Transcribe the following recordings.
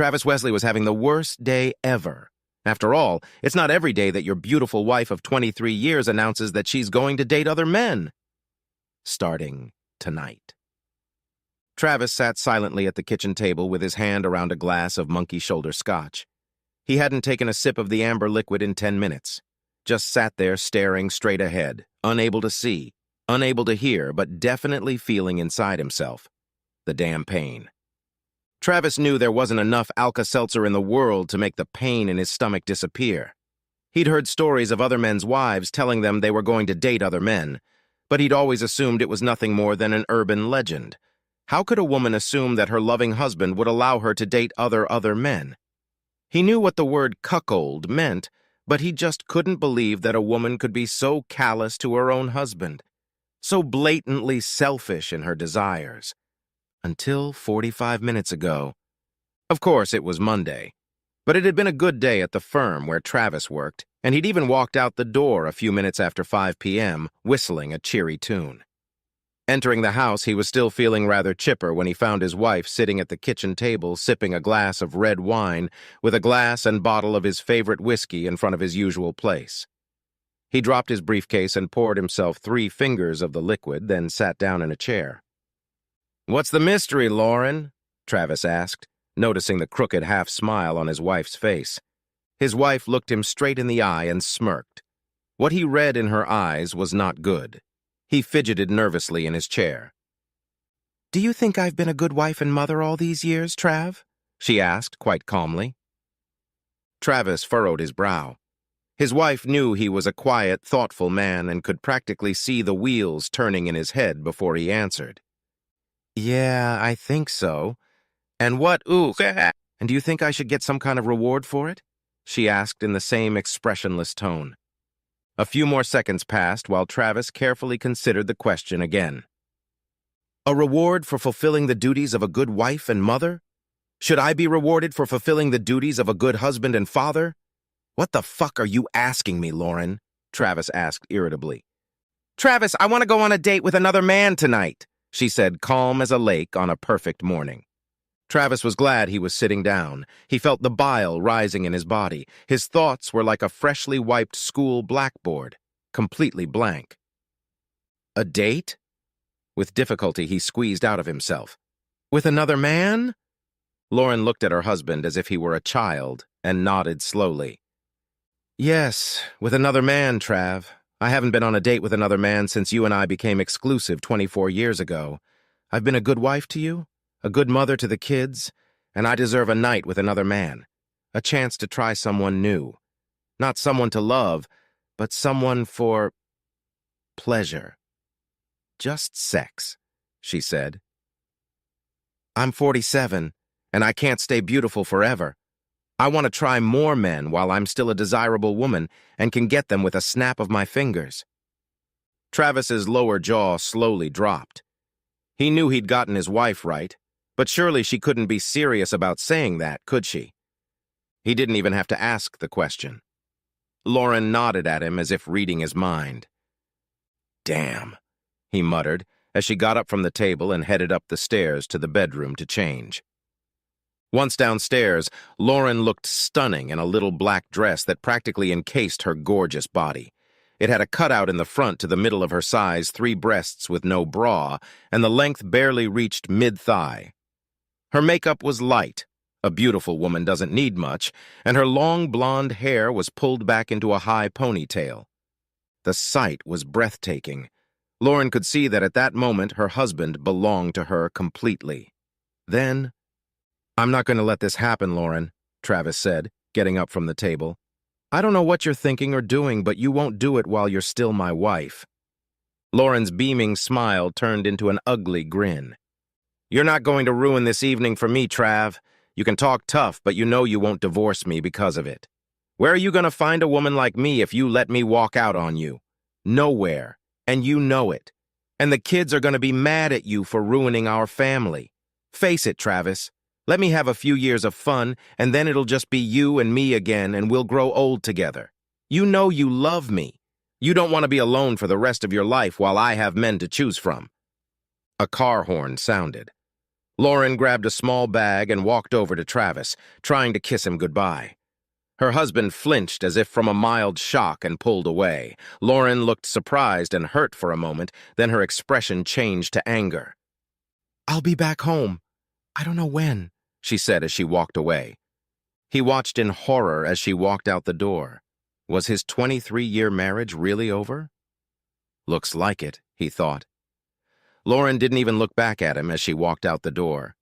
Travis Wesley was having the worst day ever. After all, it's not every day that your beautiful wife of 23 years announces that she's going to date other men. Starting tonight. Travis sat silently at the kitchen table with his hand around a glass of monkey shoulder scotch. He hadn't taken a sip of the amber liquid in 10 minutes. Just sat there staring straight ahead, unable to see, unable to hear, but definitely feeling inside himself the damn pain. Travis knew there wasn't enough Alka-Seltzer in the world to make the pain in his stomach disappear. He'd heard stories of other men's wives telling them they were going to date other men, but he'd always assumed it was nothing more than an urban legend. How could a woman assume that her loving husband would allow her to date other men? He knew what the word cuckold meant, but he just couldn't believe that a woman could be so callous to her own husband, so blatantly selfish in her desires. Until 45 minutes ago. Of course, it was Monday, but it had been a good day at the firm where Travis worked, and he'd even walked out the door a few minutes after 5 p.m., whistling a cheery tune. Entering the house, he was still feeling rather chipper when he found his wife sitting at the kitchen table sipping a glass of red wine with a glass and bottle of his favorite whiskey in front of his usual place. He dropped his briefcase and poured himself 3 fingers of the liquid, then sat down in a chair. "What's the mystery, Lauren?" Travis asked, noticing the crooked half-smile on his wife's face. His wife looked him straight in the eye and smirked. What he read in her eyes was not good. He fidgeted nervously in his chair. "Do you think I've been a good wife and mother all these years, Trav?" she asked, quite calmly. Travis furrowed his brow. His wife knew he was a quiet, thoughtful man and could practically see the wheels turning in his head before he answered. "Yeah, I think so. And what, and do you think I should get some kind of reward for it?" she asked in the same expressionless tone. A few more seconds passed while Travis carefully considered the question again. "A reward for fulfilling the duties of a good wife and mother? Should I be rewarded for fulfilling the duties of a good husband and father? What the fuck are you asking me, Lauren?" Travis asked irritably. "Travis, I want to go on a date with another man tonight," she said, calm as a lake on a perfect morning. Travis was glad he was sitting down. He felt the bile rising in his body. His thoughts were like a freshly wiped school blackboard, completely blank. "A date?" With difficulty, he squeezed out of himself. "With another man?" Lauren looked at her husband as if he were a child and nodded slowly. "Yes, with another man, Trav. I haven't been on a date with another man since you and I became exclusive 24 years ago. I've been a good wife to you, a good mother to the kids, and I deserve a night with another man. A chance to try someone new. Not someone to love, but someone for pleasure. Just sex," she said. "I'm 47, and I can't stay beautiful forever. I want to try more men while I'm still a desirable woman and can get them with a snap of my fingers." Travis's lower jaw slowly dropped. He knew he'd gotten his wife right, but surely she couldn't be serious about saying that, could she? He didn't even have to ask the question. Lauren nodded at him as if reading his mind. "Damn," he muttered as she got up from the table and headed up the stairs to the bedroom to change. Once downstairs, Lauren looked stunning in a little black dress that practically encased her gorgeous body. It had a cutout in the front to the middle of her size 3 breasts with no bra, and the length barely reached mid-thigh. Her makeup was light. A beautiful woman doesn't need much, and her long blonde hair was pulled back into a high ponytail. The sight was breathtaking. Lauren could see that at that moment her husband belonged to her completely. Then, "I'm not going to let this happen, Lauren," Travis said, getting up from the table. "I don't know what you're thinking or doing, but you won't do it while you're still my wife." Lauren's beaming smile turned into an ugly grin. "You're not going to ruin this evening for me, Trav. You can talk tough, but you know you won't divorce me because of it. Where are you going to find a woman like me if you let me walk out on you? Nowhere, and you know it. And the kids are going to be mad at you for ruining our family. Face it, Travis. Let me have a few years of fun, and then it'll just be you and me again, and we'll grow old together. You know you love me. You don't want to be alone for the rest of your life while I have men to choose from." A car horn sounded. Lauren grabbed a small bag and walked over to Travis, trying to kiss him goodbye. Her husband flinched as if from a mild shock and pulled away. Lauren looked surprised and hurt for a moment, then her expression changed to anger. "I'll be back home. I don't know when," she said as she walked away. He watched in horror as she walked out the door. Was his 23-year marriage really over? Looks like it, he thought. Lauren didn't even look back at him as she walked out the door.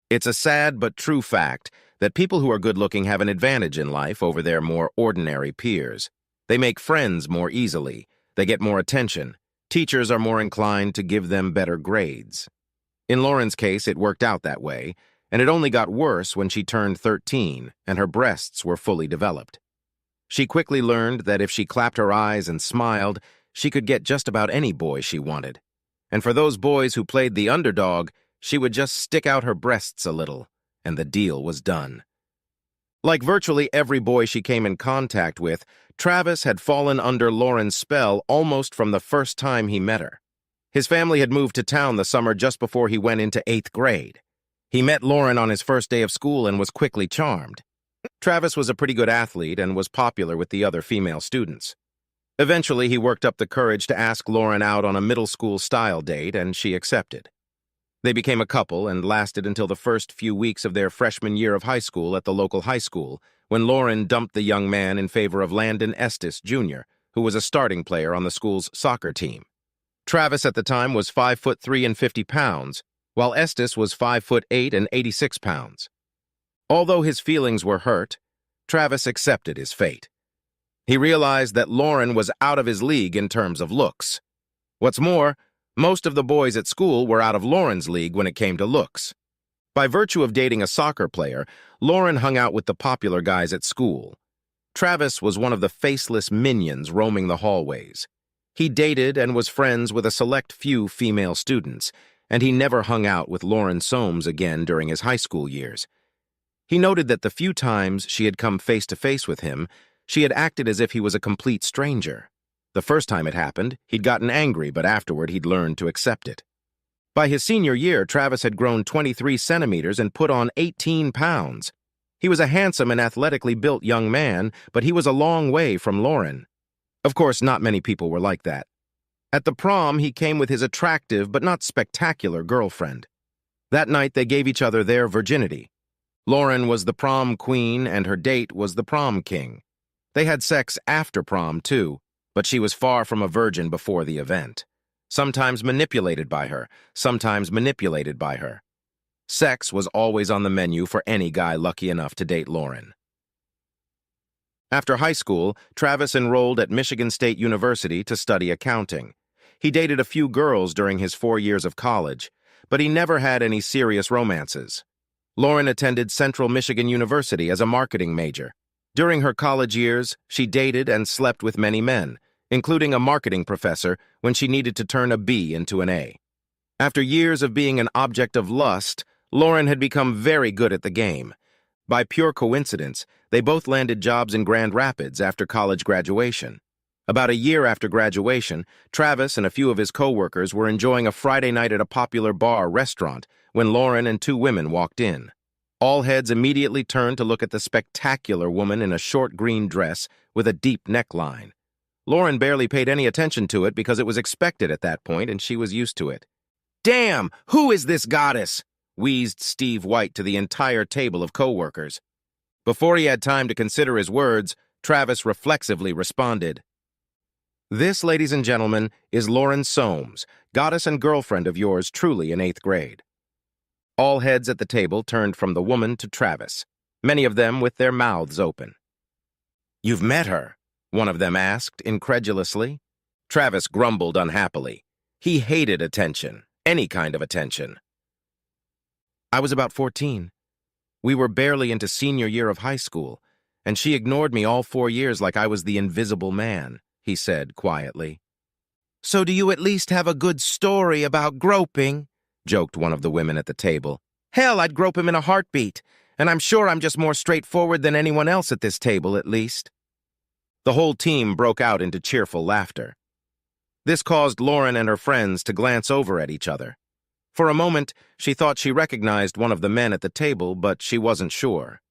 It's a sad but true fact that people who are good-looking have an advantage in life over their more ordinary peers. They make friends more easily. They get more attention. Teachers are more inclined to give them better grades. In Lauren's case, it worked out that way, and it only got worse when she turned 13 and her breasts were fully developed. She quickly learned that if she clapped her eyes and smiled, she could get just about any boy she wanted. And for those boys who played the underdog, she would just stick out her breasts a little, and the deal was done. Like virtually every boy she came in contact with, Travis had fallen under Lauren's spell almost from the first time he met her. His family had moved to town the summer just before he went into 8th grade. He met Lauren on his first day of school and was quickly charmed. Travis was a pretty good athlete and was popular with the other female students. Eventually, he worked up the courage to ask Lauren out on a middle school-style date, and she accepted. They became a couple and lasted until the first few weeks of their freshman year of high school at the local high school, when Lauren dumped the young man in favor of Landon Estes, Jr., who was a starting player on the school's soccer team. Travis at the time was 5'3" and 50 pounds, while Estes was 5'8" and 86 pounds. Although his feelings were hurt, Travis accepted his fate. He realized that Lauren was out of his league in terms of looks. What's more, most of the boys at school were out of Lauren's league when it came to looks. By virtue of dating a soccer player, Lauren hung out with the popular guys at school. Travis was one of the faceless minions roaming the hallways. He dated and was friends with a select few female students, and he never hung out with Lauren Soames again during his high school years. He noted that the few times she had come face-to-face with him, she had acted as if he was a complete stranger. The first time it happened, he'd gotten angry, but afterward he'd learned to accept it. By his senior year, Travis had grown 23 centimeters and put on 18 pounds. He was a handsome and athletically built young man, but he was a long way from Lauren. Of course, not many people were like that. At the prom, he came with his attractive but not spectacular girlfriend. That night, they gave each other their virginity. Lauren was the prom queen and her date was the prom king. They had sex after prom, too, but she was far from a virgin before the event. Sometimes manipulated by her, sometimes manipulated by her. Sex was always on the menu for any guy lucky enough to date Lauren. After high school, Travis enrolled at Michigan State University to study accounting. He dated a few girls during his 4 years of college, but he never had any serious romances. Lauren attended Central Michigan University as a marketing major. During her college years, she dated and slept with many men, including a marketing professor when she needed to turn a B into an A. After years of being an object of lust, Lauren had become very good at the game. By pure coincidence, they both landed jobs in Grand Rapids after college graduation. About a year after graduation, Travis and a few of his co-workers were enjoying a Friday night at a popular bar restaurant when Lauren and 2 women walked in. All heads immediately turned to look at the spectacular woman in a short green dress with a deep neckline. Lauren barely paid any attention to it because it was expected at that point and she was used to it. "Damn, who is this goddess?" wheezed Steve White to the entire table of co-workers. Before he had time to consider his words, Travis reflexively responded. "This, ladies and gentlemen, is Lauren Soames, goddess and girlfriend of yours truly in 8th grade. All heads at the table turned from the woman to Travis, many of them with their mouths open. "You've met her?" one of them asked incredulously. Travis grumbled unhappily. He hated attention, any kind of attention. "I was about 14. We were barely into senior year of high school, and she ignored me all 4 years like I was the invisible man," he said quietly. "So do you at least have a good story about groping?" joked one of the women at the table. "Hell, I'd grope him in a heartbeat, and I'm sure I'm just more straightforward than anyone else at this table, at least." The whole team broke out into cheerful laughter. This caused Lauren and her friends to glance over at each other. For a moment, she thought she recognized one of the men at the table, but she wasn't sure.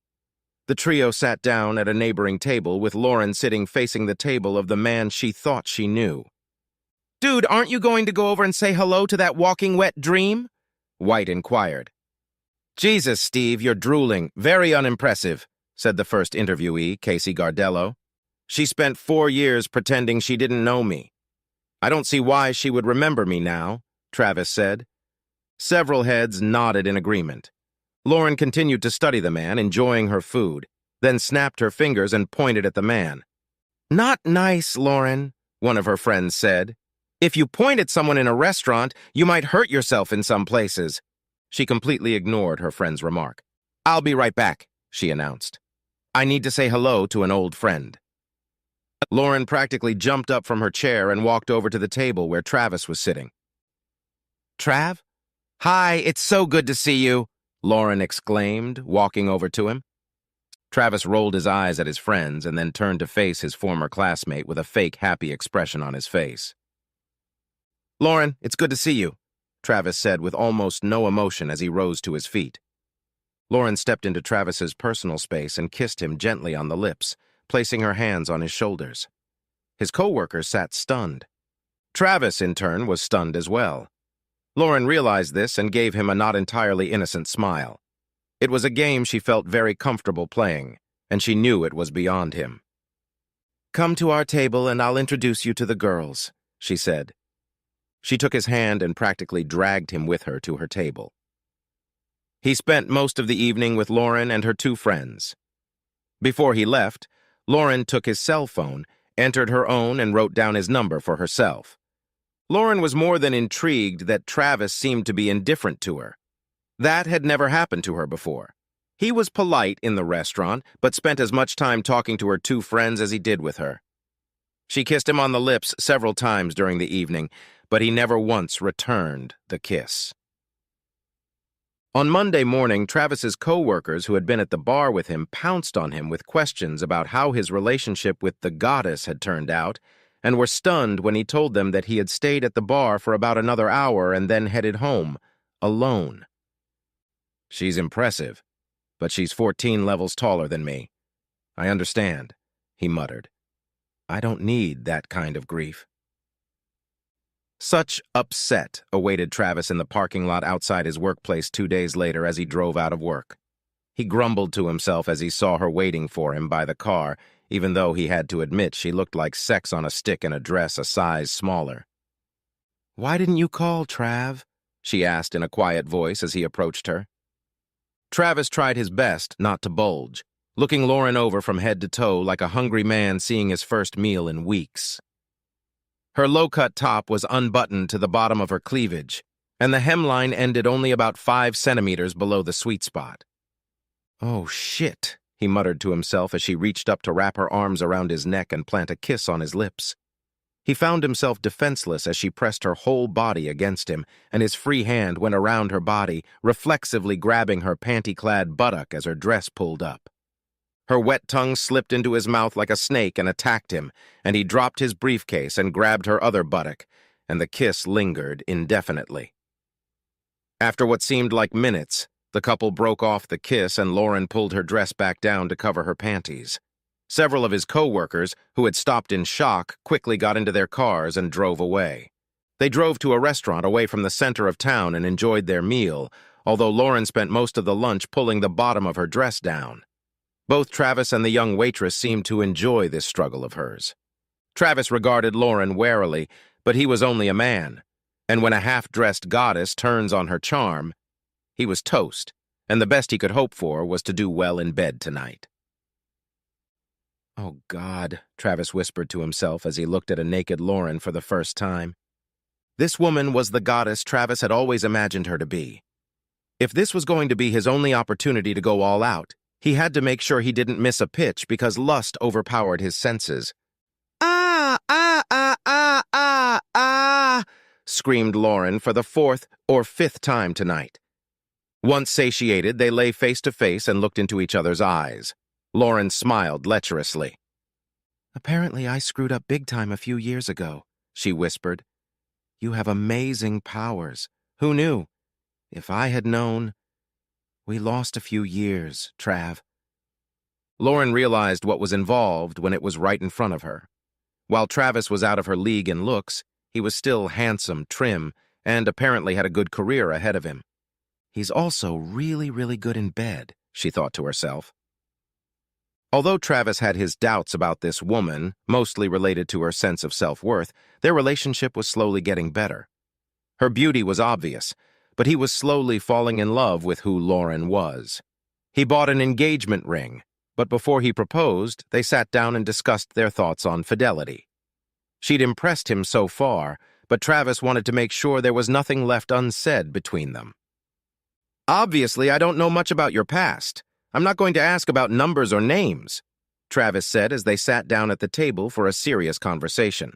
The trio sat down at a neighboring table with Lauren sitting facing the table of the man she thought she knew. "Dude, aren't you going to go over and say hello to that walking wet dream?" White inquired. "Jesus, Steve, you're drooling. Very unimpressive," said the first interviewee, Casey Gardello. "She spent 4 years pretending she didn't know me." "I don't see why she would remember me now," Travis said. Several heads nodded in agreement. Lauren continued to study the man, enjoying her food, then snapped her fingers and pointed at the man. "Not nice, Lauren," one of her friends said. "If you point at someone in a restaurant, you might hurt yourself in some places." She completely ignored her friend's remark. "I'll be right back," she announced. "I need to say hello to an old friend." Lauren practically jumped up from her chair and walked over to the table where Travis was sitting. "Trav? Hi, it's so good to see you," Lauren exclaimed, walking over to him. Travis rolled his eyes at his friends and then turned to face his former classmate with a fake happy expression on his face. "Lauren, it's good to see you," Travis said with almost no emotion as he rose to his feet. Lauren stepped into Travis's personal space and kissed him gently on the lips, placing her hands on his shoulders. His co-workers sat stunned. Travis, in turn, was stunned as well. Lauren realized this and gave him a not entirely innocent smile. It was a game she felt very comfortable playing, and she knew it was beyond him. "Come to our table and I'll introduce you to the girls," she said. She took his hand and practically dragged him with her to her table. He spent most of the evening with Lauren and her 2 friends. Before he left, Lauren took his cell phone, entered her own, and wrote down his number for herself. Lauren was more than intrigued that Travis seemed to be indifferent to her. That had never happened to her before. He was polite in the restaurant, but spent as much time talking to her 2 friends as he did with her. She kissed him on the lips several times during the evening, but he never once returned the kiss. On Monday morning, Travis's co-workers who had been at the bar with him pounced on him with questions about how his relationship with the goddess had turned out, and were stunned when he told them that he had stayed at the bar for about another hour and then headed home, alone. "She's impressive, but she's 14 levels taller than me. I understand," he muttered. "I don't need that kind of grief." Such upset awaited Travis in the parking lot outside his workplace 2 days later as he drove out of work. He grumbled to himself as he saw her waiting for him by the car, even though he had to admit she looked like sex on a stick in a dress a size smaller. "Why didn't you call, Trav?" she asked in a quiet voice as he approached her. Travis tried his best not to bulge, looking Lauren over from head to toe like a hungry man seeing his first meal in weeks. Her low-cut top was unbuttoned to the bottom of her cleavage, and the hemline ended only about 5 centimeters below the sweet spot. "Oh, shit," he muttered to himself as she reached up to wrap her arms around his neck and plant a kiss on his lips. He found himself defenseless as she pressed her whole body against him, and his free hand went around her body, reflexively grabbing her panty-clad buttock as her dress pulled up. Her wet tongue slipped into his mouth like a snake and attacked him, and he dropped his briefcase and grabbed her other buttock, and the kiss lingered indefinitely. After what seemed like minutes, the couple broke off the kiss and Lauren pulled her dress back down to cover her panties. Several of his co-workers, who had stopped in shock, quickly got into their cars and drove away. They drove to a restaurant away from the center of town and enjoyed their meal, although Lauren spent most of the lunch pulling the bottom of her dress down. Both Travis and the young waitress seemed to enjoy this struggle of hers. Travis regarded Lauren warily, but he was only a man, and when a half-dressed goddess turns on her charm, he was toast, and the best he could hope for was to do well in bed tonight. "Oh, God," Travis whispered to himself as he looked at a naked Lauren for the first time. This woman was the goddess Travis had always imagined her to be. If this was going to be his only opportunity to go all out, he had to make sure he didn't miss a pitch because lust overpowered his senses. "Ah, ah, ah, ah, ah, ah," screamed Lauren for the 4th or 5th time tonight. Once satiated, they lay face to face and looked into each other's eyes. Lauren smiled lecherously. "Apparently I screwed up big time a few years ago," she whispered. "You have amazing powers. Who knew? If I had known, we lost a few years, Trav. Lauren realized what was involved when it was right in front of her. While Travis was out of her league in looks, he was still handsome, trim, and apparently had a good career ahead of him. He's also really, really good in bed, she thought to herself. Although Travis had his doubts about this woman, mostly related to her sense of self-worth, their relationship was slowly getting better. Her beauty was obvious, but he was slowly falling in love with who Lauren was. He bought an engagement ring, but before he proposed, they sat down and discussed their thoughts on fidelity. She'd impressed him so far, but Travis wanted to make sure there was nothing left unsaid between them. "Obviously, I don't know much about your past. I'm not going to ask about numbers or names," Travis said as they sat down at the table for a serious conversation.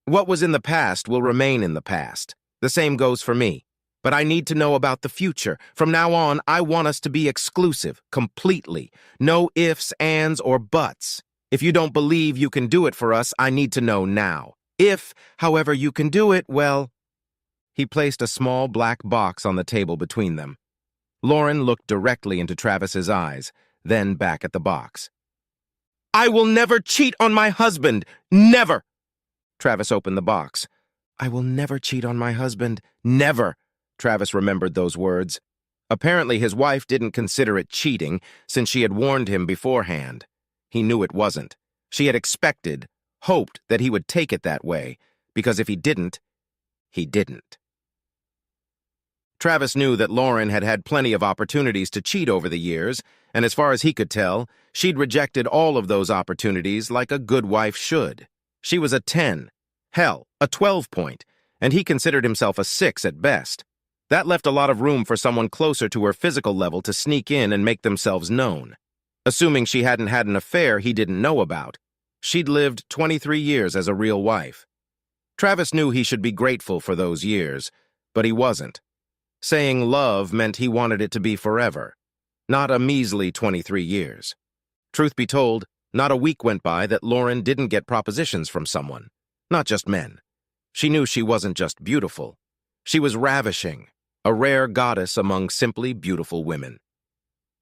"What was in the past will remain in the past. The same goes for me. But I need to know about the future. From now on, I want us to be exclusive, completely. No ifs, ands, or buts. If you don't believe you can do it for us, I need to know now. If, however, you can do it, well..." He placed a small black box on the table between them. Lauren looked directly into Travis's eyes, then back at the box. "I will never cheat on my husband! Never!" Travis opened the box. "I will never cheat on my husband. Never!" Travis remembered those words. Apparently his wife didn't consider it cheating, since she had warned him beforehand. He knew it wasn't. She had expected, hoped that he would take it that way, because if he didn't, he didn't. Travis knew that Lauren had had plenty of opportunities to cheat over the years, and as far as he could tell, she'd rejected all of those opportunities like a good wife should. She was a 10, hell, a 12-point, and he considered himself a 6 at best. That left a lot of room for someone closer to her physical level to sneak in and make themselves known. Assuming she hadn't had an affair he didn't know about, she'd lived 23 years as a real wife. Travis knew he should be grateful for those years, but he wasn't. Saying love meant he wanted it to be forever, not a measly 23 years. Truth be told, not a week went by that Lauren didn't get propositions from someone, not just men. She knew she wasn't just beautiful. She was ravishing, a rare goddess among simply beautiful women.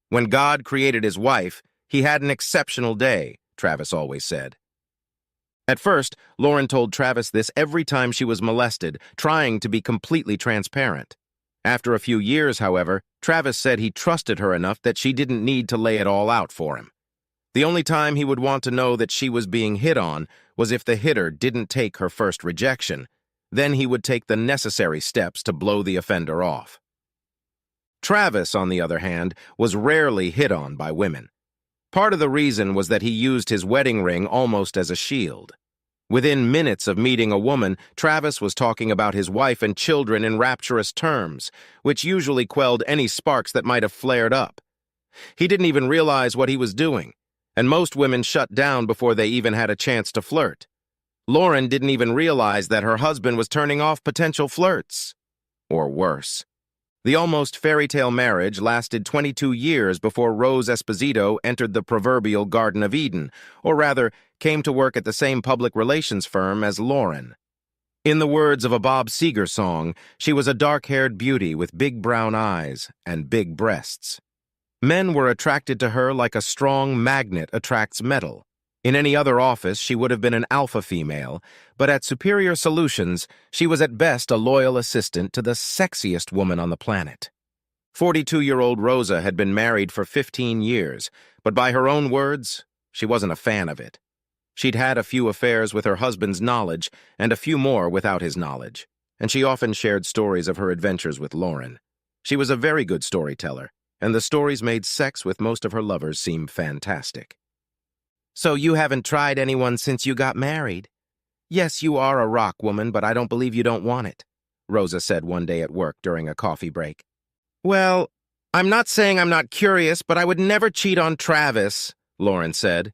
When God created his wife, he had an exceptional day, Travis always said. At first, Lauren told Travis this every time she was molested, trying to be completely transparent. After a few years, however, Travis said he trusted her enough that she didn't need to lay it all out for him. The only time he would want to know that she was being hit on was if the hitter didn't take her first rejection. Then he would take the necessary steps to blow the offender off. Travis, on the other hand, was rarely hit on by women. Part of the reason was that he used his wedding ring almost as a shield. Within minutes of meeting a woman, Travis was talking about his wife and children in rapturous terms, which usually quelled any sparks that might have flared up. He didn't even realize what he was doing, and most women shut down before they even had a chance to flirt. Lauren didn't even realize that her husband was turning off potential flirts. Or worse. The almost fairy-tale marriage lasted 22 years before Rose Esposito entered the proverbial Garden of Eden, or rather, came to work at the same public relations firm as Lauren. In the words of a Bob Seger song, she was a dark-haired beauty with big brown eyes and big breasts. Men were attracted to her like a strong magnet attracts metal. In any other office, she would have been an alpha female, but at Superior Solutions, she was at best a loyal assistant to the sexiest woman on the planet. 42-year-old Rosa had been married for 15 years, but by her own words, she wasn't a fan of it. She'd had a few affairs with her husband's knowledge, and a few more without his knowledge, and she often shared stories of her adventures with Lauren. She was a very good storyteller, and the stories made sex with most of her lovers seem fantastic. "So you haven't tried anyone since you got married? Yes, you are a rock woman, but I don't believe you don't want it," Rosa said one day at work during a coffee break. "Well, I'm not saying I'm not curious, but I would never cheat on Travis," Lauren said.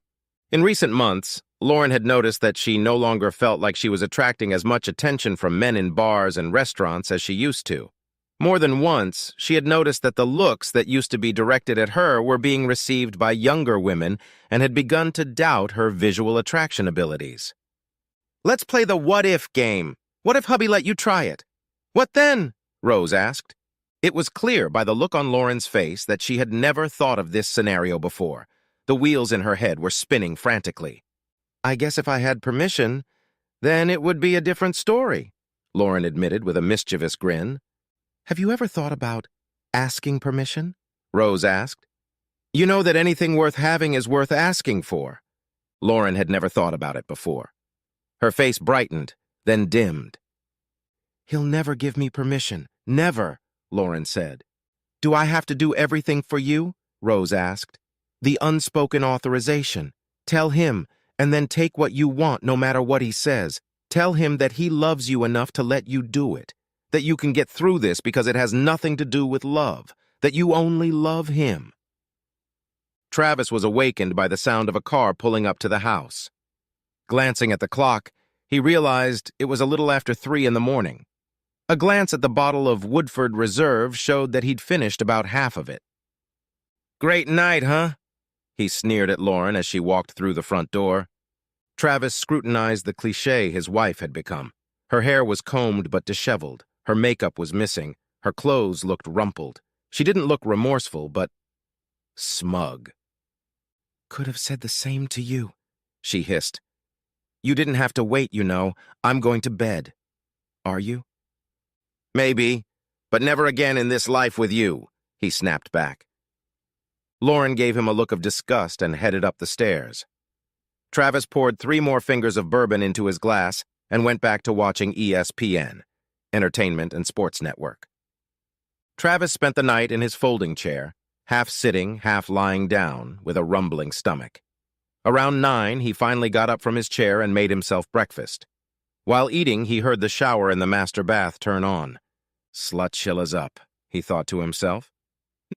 In recent months, Lauren had noticed that she no longer felt like she was attracting as much attention from men in bars and restaurants as she used to. More than once, she had noticed that the looks that used to be directed at her were being received by younger women and had begun to doubt her visual attraction abilities. "Let's play the what-if game. What if hubby let you try it?" "What then?" Rose asked. It was clear by the look on Lauren's face that she had never thought of this scenario before. The wheels in her head were spinning frantically. "I guess if I had permission, then it would be a different story," Lauren admitted with a mischievous grin. "Have you ever thought about asking permission?" Rose asked. "You know that anything worth having is worth asking for." Lauren had never thought about it before. Her face brightened, then dimmed. "He'll never give me permission. Never," Lauren said. "Do I have to do everything for you?" Rose asked. "The unspoken authorization. Tell him, and then take what you want no matter what he says. Tell him that he loves you enough to let you do it, that you can get through this because it has nothing to do with love, that you only love him." Travis was awakened by the sound of a car pulling up to the house. Glancing at the clock, he realized it was a little after 3 in the morning. A glance at the bottle of Woodford Reserve showed that he'd finished about half of it. "Great night, huh?" he sneered at Lauren as she walked through the front door. Travis scrutinized the cliché his wife had become. Her hair was combed but disheveled. Her makeup was missing. Her clothes looked rumpled. She didn't look remorseful, but smug. "Could have said the same to you," she hissed. "You didn't have to wait, you know. I'm going to bed." "Are you?" "Maybe, but never again in this life with you," he snapped back. Lauren gave him a look of disgust and headed up the stairs. Travis poured 3 more fingers of bourbon into his glass and went back to watching ESPN, Entertainment and Sports Network. Travis spent the night in his folding chair, half sitting, half lying down, with a rumbling stomach. Around 9, he finally got up from his chair and made himself breakfast. While eating, he heard the shower in the master bath turn on. "Slut Chilla's up," he thought to himself.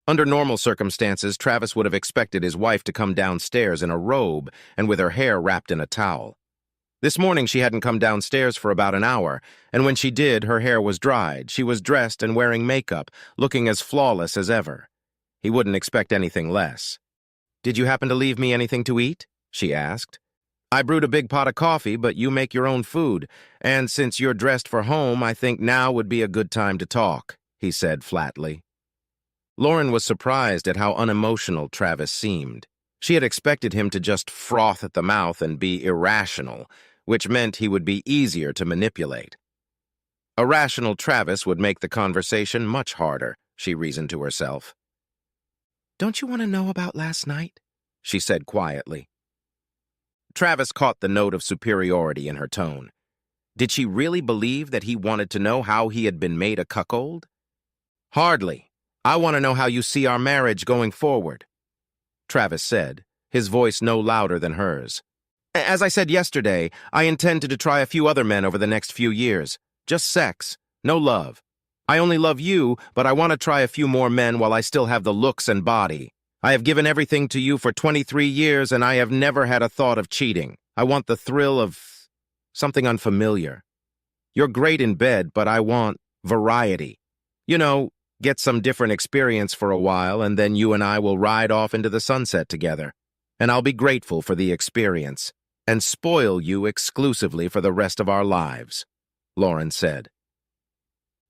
Under normal circumstances, Travis would have expected his wife to come downstairs in a robe and with her hair wrapped in a towel. This morning she hadn't come downstairs for about an hour, and when she did, her hair was dried. She was dressed and wearing makeup, looking as flawless as ever. He wouldn't expect anything less. "Did you happen to leave me anything to eat?" she asked. "I brewed a big pot of coffee, but you make your own food, and since you're dressed for home, I think now would be a good time to talk," he said flatly. Lauren was surprised at how unemotional Travis seemed. She had expected him to just froth at the mouth and be irrational, which meant he would be easier to manipulate. A rational Travis would make the conversation much harder, she reasoned to herself. "Don't you want to know about last night?" she said quietly. Travis caught the note of superiority in her tone. Did she really believe that he wanted to know how he had been made a cuckold? "Hardly. I want to know how you see our marriage going forward," Travis said, his voice no louder than hers. "As I said yesterday, I intend to try a few other men over the next few years. Just sex, no love. I only love you, but I want to try a few more men while I still have the looks and body. I have given everything to you for 23 years, and I have never had a thought of cheating. I want the thrill of something unfamiliar. You're great in bed, but I want variety. You know, get some different experience for a while, and then you and I will ride off into the sunset together. And I'll be grateful for the experience, and spoil you exclusively for the rest of our lives," Lauren said.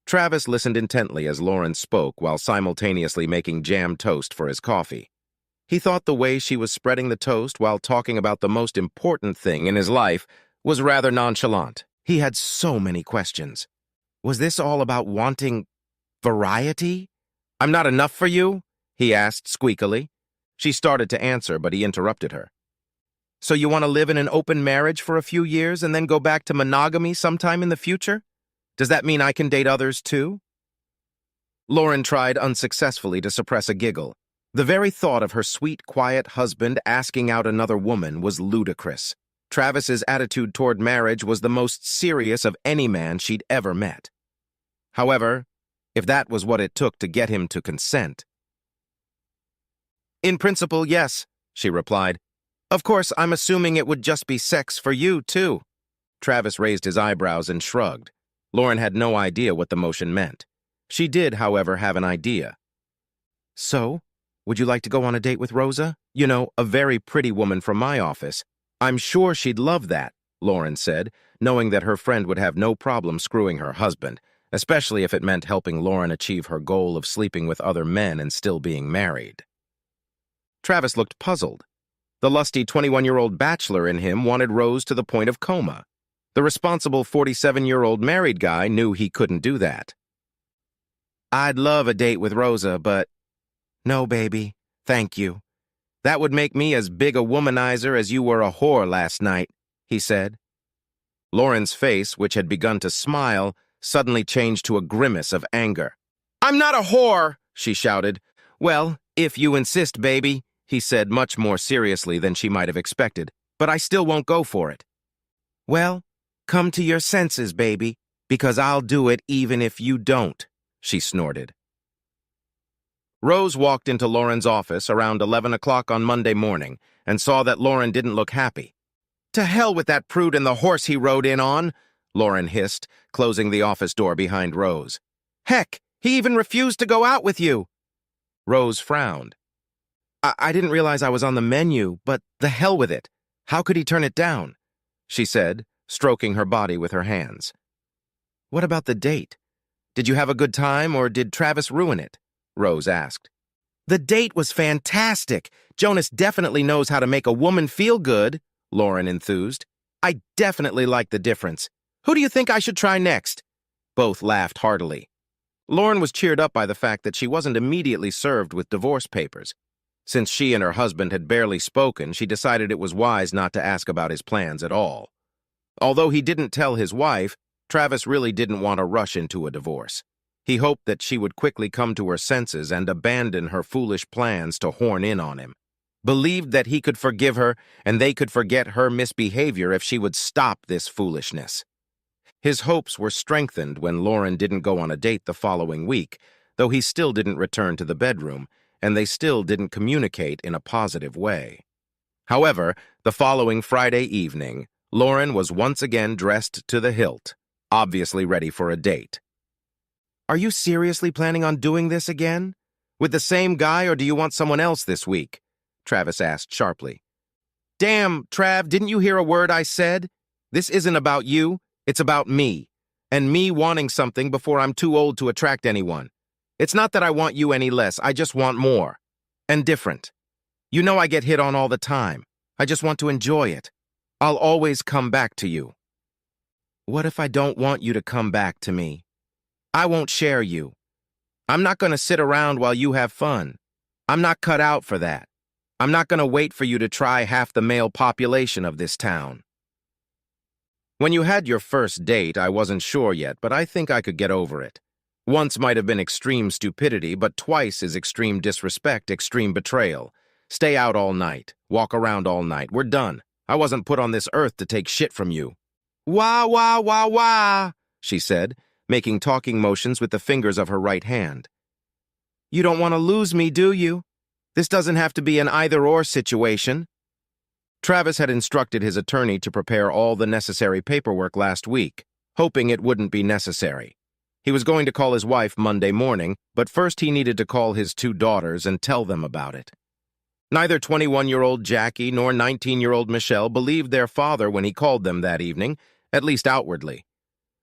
Travis listened intently as Lauren spoke while simultaneously making jam toast for his coffee. He thought the way she was spreading the toast while talking about the most important thing in his life was rather nonchalant. He had so many questions. Was this all about wanting variety? "I'm not enough for you?" he asked squeakily. She started to answer, but he interrupted her. "So you want to live in an open marriage for a few years and then go back to monogamy sometime in the future? Does that mean I can date others too?" Lauren tried unsuccessfully to suppress a giggle. The very thought of her sweet, quiet husband asking out another woman was ludicrous. Travis's attitude toward marriage was the most serious of any man she'd ever met. However, if that was what it took to get him to consent. "In principle, yes," she replied. "Of course, I'm assuming it would just be sex for you, too." Travis raised his eyebrows and shrugged. Lauren had no idea what the motion meant. She did, however, have an idea. "So, would you like to go on a date with Rosa? You know, a very pretty woman from my office. I'm sure she'd love that," Lauren said, knowing that her friend would have no problem screwing her husband. especially if it meant helping Lauren achieve her goal of sleeping with other men and still being married. Travis looked puzzled. The lusty 21-year-old bachelor in him wanted Rose to the point of coma. The responsible 47-year-old married guy knew he couldn't do that. "I'd love a date with Rosa, but—" "No, baby, thank you. That would make me as big a womanizer as you were a whore last night," he said. Lauren's face, which had begun to smile, suddenly changed to a grimace of anger. "I'm not a whore!" she shouted. "Well, if you insist, baby," he said much more seriously than she might have expected, "but I still won't go for it." "Well, come to your senses, baby, because I'll do it even if you don't," she snorted. Rose walked into Lauren's office around 11 o'clock on Monday morning and saw that Lauren didn't look happy. "To hell with that prude and the horse he rode in on," Lauren hissed, closing the office door behind Rose. "Heck, he even refused to go out with you." Rose frowned. I didn't realize I was on the menu, but the hell with it. How could he turn it down?" she said, stroking her body with her hands. "What about the date? Did you have a good time, or did Travis ruin it?" Rose asked. "The date was fantastic. Jonas definitely knows how to make a woman feel good," Lauren enthused. "I definitely like the difference. Who do you think I should try next?" Both laughed heartily. Lauren was cheered up by the fact that she wasn't immediately served with divorce papers. Since she and her husband had barely spoken, she decided it was wise not to ask about his plans at all. Although he didn't tell his wife, Travis really didn't want to rush into a divorce. He hoped that she would quickly come to her senses and abandon her foolish plans to horn in on him. Believed that he could forgive her and they could forget her misbehavior if she would stop this foolishness. His hopes were strengthened when Lauren didn't go on a date the following week, though he still didn't return to the bedroom, and they still didn't communicate in a positive way. However, the following Friday evening, Lauren was once again dressed to the hilt, obviously ready for a date. "Are you seriously planning on doing this again? With the same guy, or do you want someone else this week?" Travis asked sharply. "Damn, Trav, didn't you hear a word I said? This isn't about you, it's about me, and me wanting something before I'm too old to attract anyone. It's not that I want you any less, I just want more. And different. You know I get hit on all the time. I just want to enjoy it. I'll always come back to you." "What if I don't want you to come back to me? I won't share you. I'm not going to sit around while you have fun. I'm not cut out for that. I'm not going to wait for you to try half the male population of this town." "When you had your first date, I wasn't sure yet, but I think I could get over it. Once might have been extreme stupidity, but twice is extreme disrespect, extreme betrayal. Stay out all night. Walk around all night. We're done. I wasn't put on this earth to take shit from you." "Wah, wah, wah, wah," she said, making talking motions with the fingers of her right hand. "You don't want to lose me, do you? This doesn't have to be an either-or situation." Travis had instructed his attorney to prepare all the necessary paperwork last week, hoping it wouldn't be necessary. He was going to call his wife Monday morning, but first he needed to call his two daughters and tell them about it. Neither 21-year-old Jackie nor 19-year-old Michelle believed their father when he called them that evening, at least outwardly.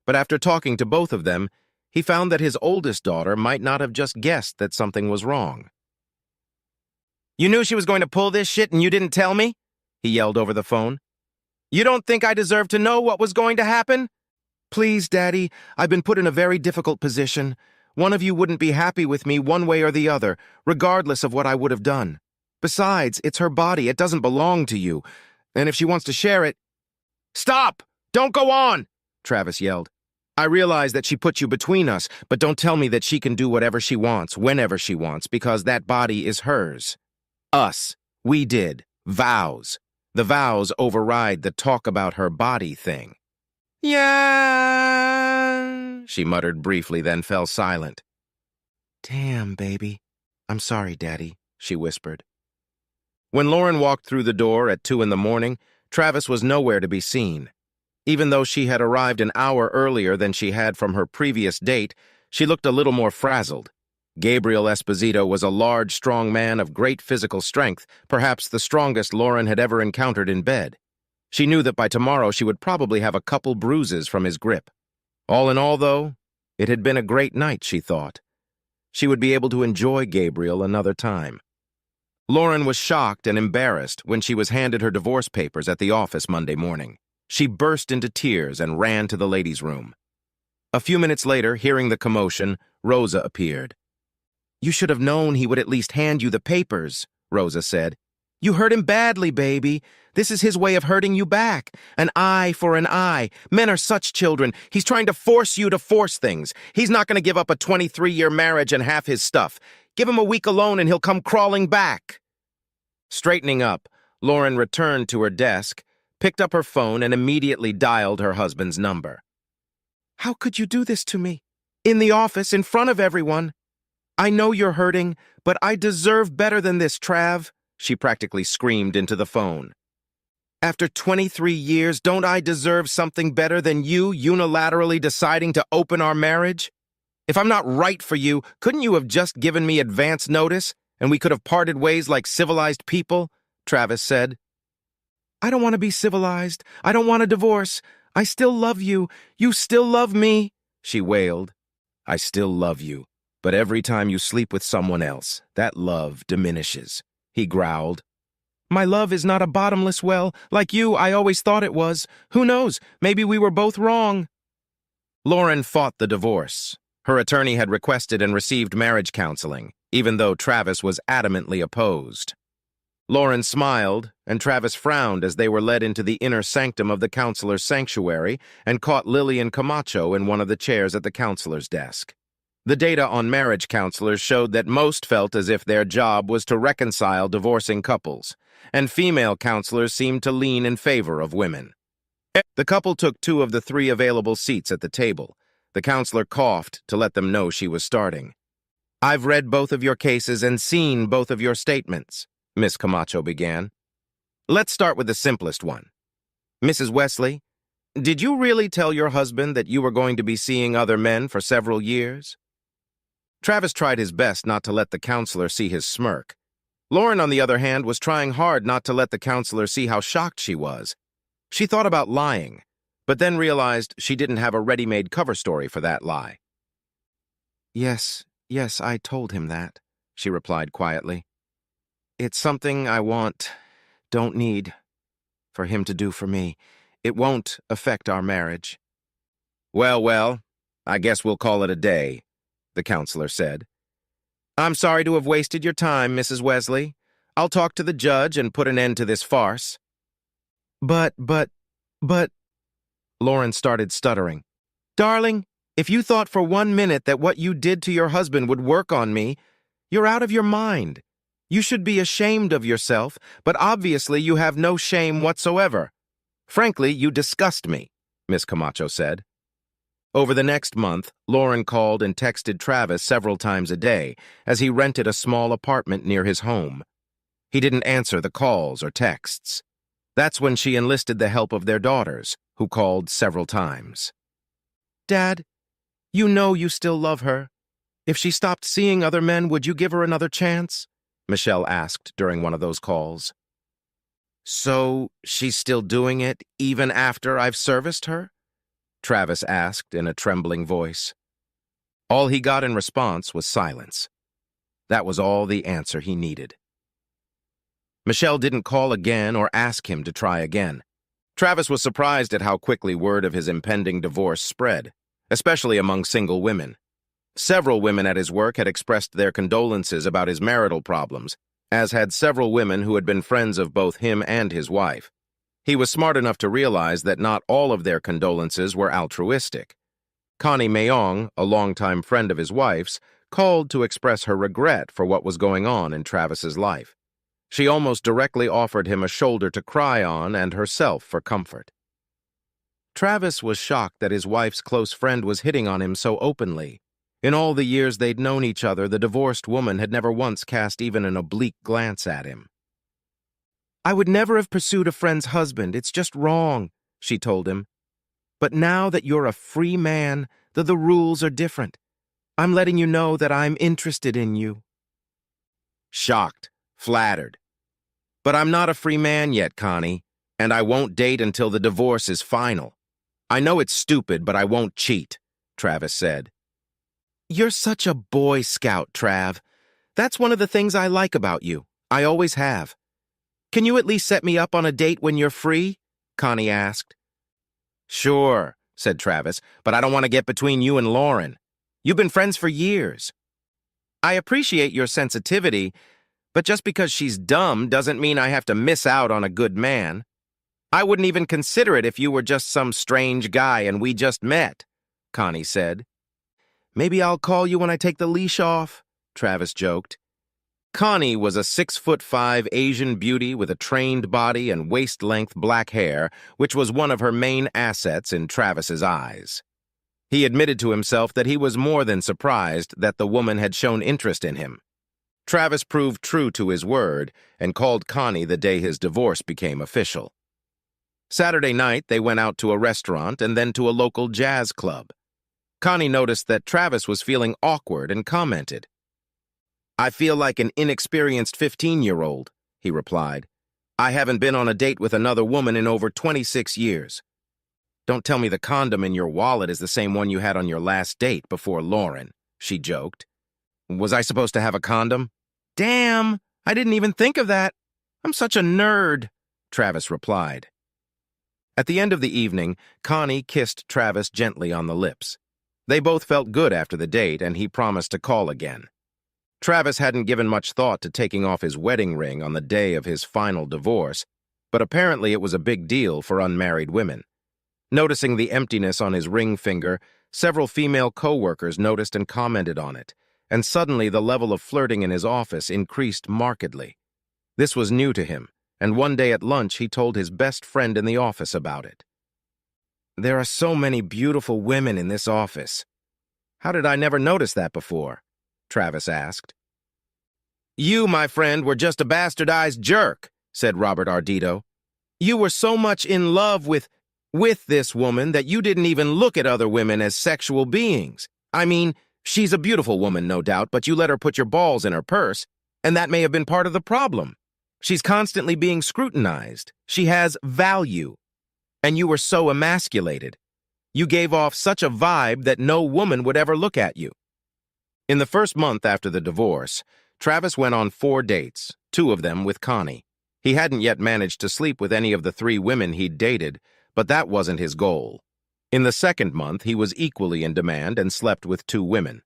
But after talking to both of them, he found that his oldest daughter might not have just guessed that something was wrong. "You knew she was going to pull this shit and you didn't tell me?" he yelled over the phone. "You don't think I deserve to know what was going to happen? Please, Daddy, I've been put in a very difficult position. One of you wouldn't be happy with me one way or the other, regardless of what I would have done. Besides, it's her body, it doesn't belong to you. And if she wants to share it—" "Stop! Don't go on!" Travis yelled. "I realize that she put you between us, but don't tell me that she can do whatever she wants, whenever she wants, because that body is hers. Us. We did. Vows. The vows override the talk about her body thing." "Yeah," she muttered briefly, then fell silent. "Damn, baby. I'm sorry, Daddy," she whispered. When Lauren walked through the door at 2 in the morning, Travis was nowhere to be seen. Even though she had arrived an hour earlier than she had from her previous date, she looked a little more frazzled. Gabriel Esposito was a large, strong man of great physical strength, perhaps the strongest Lauren had ever encountered in bed. She knew that by tomorrow she would probably have a couple bruises from his grip. All in all, though, It had been a great night, she thought. She would be able to enjoy Gabriel another time. Lauren was shocked and embarrassed when she was handed her divorce papers at the office Monday morning. She burst into tears and ran to the ladies' room. A few minutes later, hearing the commotion, Rosa appeared. "You should have known he would at least hand you the papers," Rosa said. "You hurt him badly, baby. This is his way of hurting you back. An eye for an eye. Men are such children. He's trying to force you to force things. He's not going to give up a 23-year marriage and half his stuff. Give him a week alone and he'll come crawling back." Straightening up, Lauren returned to her desk, picked up her phone, and immediately dialed her husband's number. "How could you do this to me? In the office, in front of everyone. I know you're hurting, but I deserve better than this, Trav," she practically screamed into the phone. "After 23 years, don't I deserve something better than you unilaterally deciding to open our marriage? If I'm not right for you, couldn't you have just given me advance notice, and we could have parted ways like civilized people?" Travis said. "I don't want to be civilized. I don't want a divorce. I still love you. You still love me," she wailed. "I still love you, but every time you sleep with someone else, that love diminishes," he growled. "My love is not a bottomless well. Like you, I always thought it was. Who knows? Maybe we were both wrong." Lauren fought the divorce. Her attorney had requested and received marriage counseling, even though Travis was adamantly opposed. Lauren smiled, and Travis frowned as they were led into the inner sanctum of the counselor's sanctuary and caught Lillian Camacho in one of the chairs at the counselor's desk. The data on marriage counselors showed that most felt as if their job was to reconcile divorcing couples, and female counselors seemed to lean in favor of women. The couple took 2 of the 3 available seats at the table. The counselor coughed to let them know she was starting. "I've read both of your cases and seen both of your statements," Miss Camacho began. "Let's start with the simplest one. Mrs. Wesley, did you really tell your husband that you were going to be seeing other men for several years?" Travis tried his best not to let the counselor see his smirk. Lauren, on the other hand, was trying hard not to let the counselor see how shocked she was. She thought about lying, but then realized she didn't have a ready-made cover story for that lie. Yes, I told him that," she replied quietly. "It's something I don't need, for him to do for me. It won't affect our marriage." Well, I guess we'll call it a day," the counselor said. "I'm sorry to have wasted your time, Mrs. Wesley. I'll talk to the judge and put an end to this farce." But, Lauren started stuttering. "Darling, if you thought for 1 minute that what you did to your husband would work on me, you're out of your mind. You should be ashamed of yourself, but obviously you have no shame whatsoever. Frankly, you disgust me," Miss Camacho said. Over the next month, Lauren called and texted Travis several times a day as he rented a small apartment near his home. He didn't answer the calls or texts. That's when she enlisted the help of their daughters, who called several times. "Dad, you know you still love her. If she stopped seeing other men, would you give her another chance?" Michelle asked during one of those calls. "So she's still doing it even after I've serviced her?" Travis asked in a trembling voice. All he got in response was silence. That was all the answer he needed. Michelle didn't call again or ask him to try again. Travis was surprised at how quickly word of his impending divorce spread, especially among single women. Several women at his work had expressed their condolences about his marital problems, as had several women who had been friends of both him and his wife. He was smart enough to realize that not all of their condolences were altruistic. Connie Mayong, a longtime friend of his wife's, called to express her regret for what was going on in Travis's life. She almost directly offered him a shoulder to cry on and herself for comfort. Travis was shocked that his wife's close friend was hitting on him so openly. In all the years they'd known each other, the divorced woman had never once cast even an oblique glance at him. "I would never have pursued a friend's husband. It's just wrong," she told him. "But now that you're a free man, the rules are different. I'm letting you know that I'm interested in you." Shocked, flattered. "But I'm not a free man yet, Connie, and I won't date until the divorce is final. I know it's stupid, but I won't cheat," Travis said. You're such a Boy Scout, Trav. That's one of the things I like about you. I always have. Can you at least set me up on a date when you're free? Connie asked. Sure, said Travis, but I don't want to get between you and Lauren. You've been friends for years. I appreciate your sensitivity, but just because she's dumb doesn't mean I have to miss out on a good man. I wouldn't even consider it if you were just some strange guy and we just met, Connie said. Maybe I'll call you when I take the leash off, Travis joked. Connie was a 6'5" Asian beauty with a trained body and waist-length black hair, which was one of her main assets in Travis's eyes. He admitted to himself that he was more than surprised that the woman had shown interest in him. Travis proved true to his word and called Connie the day his divorce became official. Saturday night, they went out to a restaurant and then to a local jazz club. Connie noticed that Travis was feeling awkward and commented. I feel like an inexperienced 15-year-old, he replied. I haven't been on a date with another woman in over 26 years. Don't tell me the condom in your wallet is the same one you had on your last date before Lauren, she joked. Was I supposed to have a condom? Damn, I didn't even think of that. I'm such a nerd, Travis replied. At the end of the evening, Connie kissed Travis gently on the lips. They both felt good after the date, and he promised to call again. Travis hadn't given much thought to taking off his wedding ring on the day of his final divorce, but apparently it was a big deal for unmarried women. Noticing the emptiness on his ring finger, several female co-workers noticed and commented on it, and suddenly the level of flirting in his office increased markedly. This was new to him, and one day at lunch he told his best friend in the office about it. There are so many beautiful women in this office. How did I never notice that before? Travis asked. You, my friend, were just a bastardized jerk, said Robert Ardito. You were so much in love with this woman that you didn't even look at other women as sexual beings. I mean, she's a beautiful woman, no doubt, but you let her put your balls in her purse, and that may have been part of the problem. She's constantly being scrutinized. She has value. And you were so emasculated. You gave off such a vibe that no woman would ever look at you. In the first month after the divorce, Travis went on 4 dates, 2 of them with Connie. He hadn't yet managed to sleep with any of the 3 women he'd dated, but that wasn't his goal. In the second month, he was equally in demand and slept with 2 women.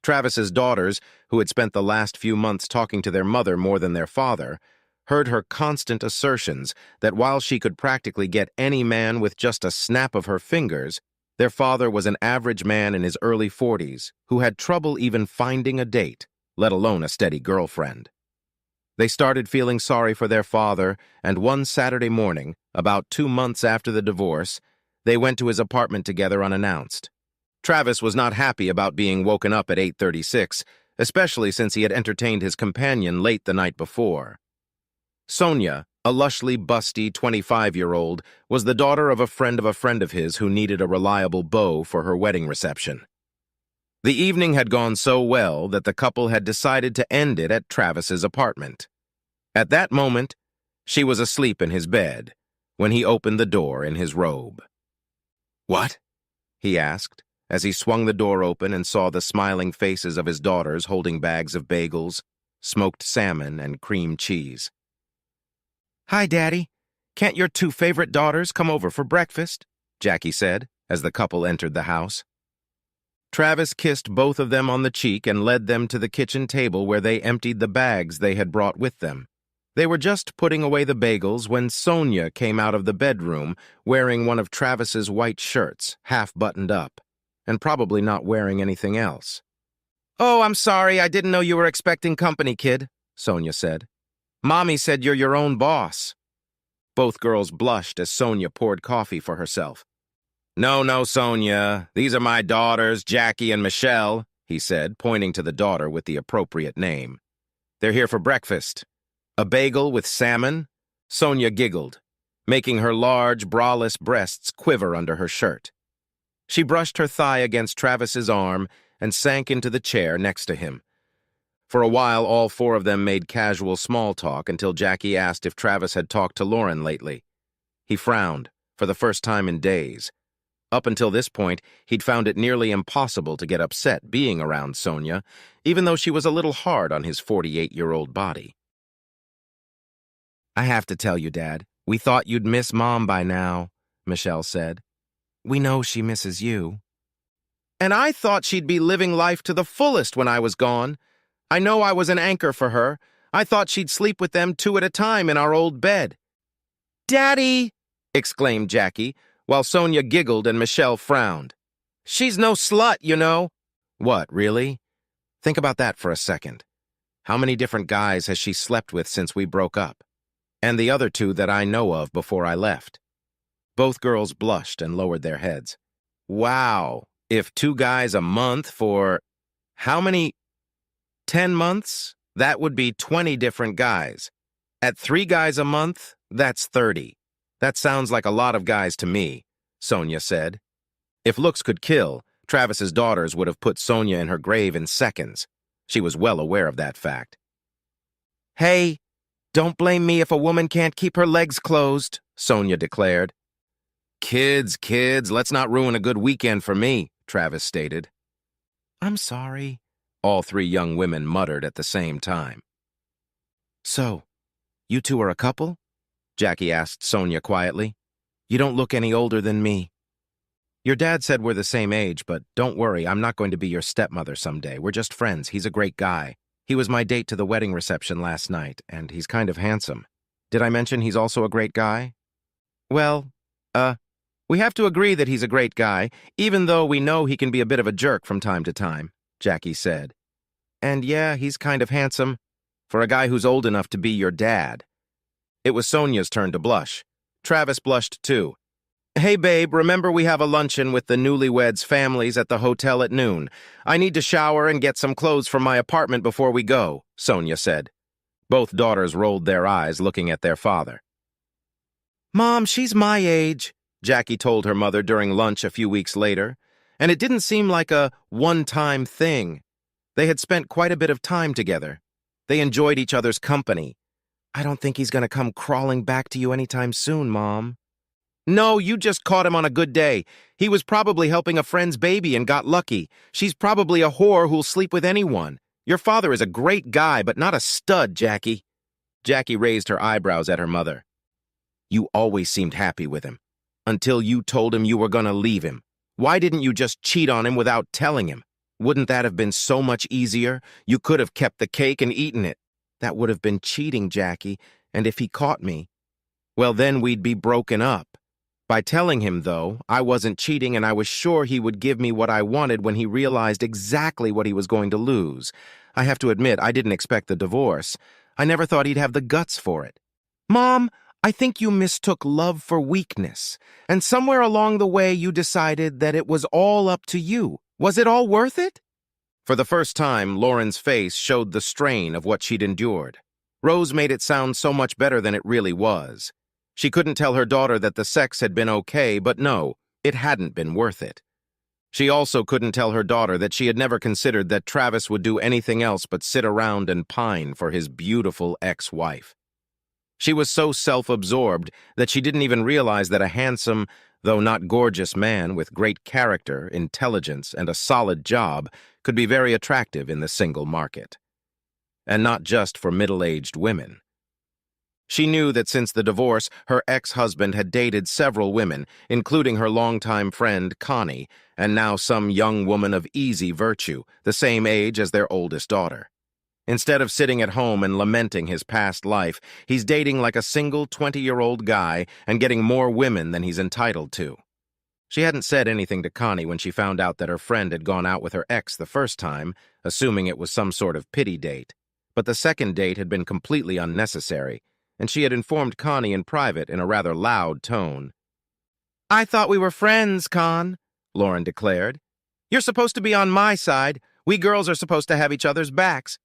Travis's daughters, who had spent the last few months talking to their mother more than their father, heard her constant assertions that while she could practically get any man with just a snap of her fingers, their father was an average man in his early 40s who had trouble even finding a date, let alone a steady girlfriend. They started feeling sorry for their father, and one Saturday morning, about 2 months after the divorce, they went to his apartment together unannounced. Travis was not happy about being woken up at 8:36, especially since he had entertained his companion late the night before. Sonia, a lushly busty 25-year-old, was the daughter of a friend of his who needed a reliable beau for her wedding reception. The evening had gone so well that the couple had decided to end it at Travis's apartment. At that moment, she was asleep in his bed when he opened the door in his robe. What? He asked, as he swung the door open and saw the smiling faces of his daughters holding bags of bagels, smoked salmon, and cream cheese. Hi, Daddy. Can't your 2 favorite daughters come over for breakfast? Jackie said, as the couple entered the house. Travis kissed both of them on the cheek and led them to the kitchen table where they emptied the bags they had brought with them. They were just putting away the bagels when Sonia came out of the bedroom wearing one of Travis's white shirts, half buttoned up, and probably not wearing anything else. Oh, I'm sorry, I didn't know you were expecting company, kid, Sonia said. Mommy said you're your own boss. Both girls blushed as Sonia poured coffee for herself. No, Sonia. These are my daughters, Jackie and Michelle, he said, pointing to the daughter with the appropriate name. They're here for breakfast. A bagel with salmon? Sonia giggled, making her large, braless breasts quiver under her shirt. She brushed her thigh against Travis's arm and sank into the chair next to him. For a while, all 4 of them made casual small talk until Jackie asked if Travis had talked to Lauren lately. He frowned, for the first time in days. Up until this point, he'd found it nearly impossible to get upset being around Sonia, even though she was a little hard on his 48-year-old body. "I have to tell you, Dad, we thought you'd miss Mom by now," Michelle said. "We know she misses you." "And I thought she'd be living life to the fullest when I was gone. I know I was an anchor for her. I thought she'd sleep with them two at a time in our old bed." "Daddy!" exclaimed Jackie, while Sonia giggled and Michelle frowned. "She's no slut, you know." "What, really? Think about that for a second. How many different guys has she slept with since we broke up? And the other two that I know of before I left." Both girls blushed and lowered their heads. "Wow, if 2 guys a month for how many? 10 months? That would be 20 different guys. At 3 guys a month, that's 30. That sounds like a lot of guys to me," Sonia said. If looks could kill, Travis's daughters would have put Sonia in her grave in seconds. She was well aware of that fact. "Hey, don't blame me if a woman can't keep her legs closed," Sonia declared. Kids, let's not ruin a good weekend for me," Travis stated. "I'm sorry," all 3 young women muttered at the same time. "So, you two are a couple?" Jackie asked Sonia quietly. "You don't look any older than me." "Your dad said we're the same age, but don't worry, I'm not going to be your stepmother someday. We're just friends. He's a great guy. He was my date to the wedding reception last night, and he's kind of handsome. Did I mention he's also a great guy?" "Well, we have to agree that he's a great guy, even though we know he can be a bit of a jerk from time to time," Jackie said. "And yeah, he's kind of handsome for a guy who's old enough to be your dad." It was Sonia's turn to blush. Travis blushed too. "Hey, babe, remember we have a luncheon with the newlyweds' families at the hotel at noon. I need to shower and get some clothes from my apartment before we go," Sonia said. Both daughters rolled their eyes, looking at their father. "Mom, she's my age," Jackie told her mother during lunch a few weeks later, and it didn't seem like a one-time thing. They had spent quite a bit of time together. They enjoyed each other's company. "I don't think he's going to come crawling back to you anytime soon, Mom." "No, you just caught him on a good day. He was probably helping a friend's baby and got lucky. She's probably a whore who'll sleep with anyone. Your father is a great guy, but not a stud, Jackie." Jackie raised her eyebrows at her mother. "You always seemed happy with him. Until you told him you were going to leave him. Why didn't you just cheat on him without telling him? Wouldn't that have been so much easier? You could have kept the cake and eaten it." "That would have been cheating, Jackie, and if he caught me, well, then we'd be broken up. By telling him, though, I wasn't cheating and I was sure he would give me what I wanted when he realized exactly what he was going to lose. I have to admit, I didn't expect the divorce. I never thought he'd have the guts for it." "Mom, I think you mistook love for weakness, and somewhere along the way you decided that it was all up to you. Was it all worth it?" For the first time, Lauren's face showed the strain of what she'd endured. Rose made it sound so much better than it really was. She couldn't tell her daughter that the sex had been okay, but no, it hadn't been worth it. She also couldn't tell her daughter that she had never considered that Travis would do anything else but sit around and pine for his beautiful ex-wife. She was so self-absorbed that she didn't even realize that a handsome, though not gorgeous man with great character, intelligence, and a solid job could be very attractive in the single market. And not just for middle-aged women. She knew that since the divorce, her ex-husband had dated several women, including her longtime friend, Connie, and now some young woman of easy virtue, the same age as their oldest daughter. Instead of sitting at home and lamenting his past life, he's dating like a single 20-year-old guy and getting more women than he's entitled to. She hadn't said anything to Connie when she found out that her friend had gone out with her ex the first time, assuming it was some sort of pity date. But the second date had been completely unnecessary, and she had informed Connie in private in a rather loud tone. "I thought we were friends, Con," Lauren declared. "You're supposed to be on my side. We girls are supposed to have each other's backs.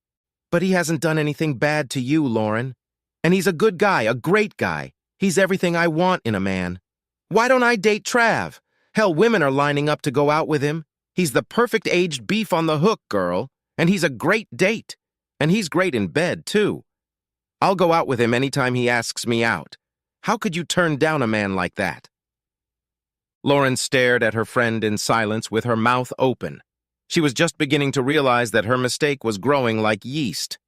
But he hasn't done anything bad to you, Lauren. And he's a good guy, a great guy. He's everything I want in a man. Why don't I date Trav? Hell, women are lining up to go out with him. He's the perfect aged beef on the hook, girl. And he's a great date. And he's great in bed, too. I'll go out with him anytime he asks me out. How could you turn down a man like that?" Lauren stared at her friend in silence with her mouth open. She was just beginning to realize that her mistake was growing like yeast.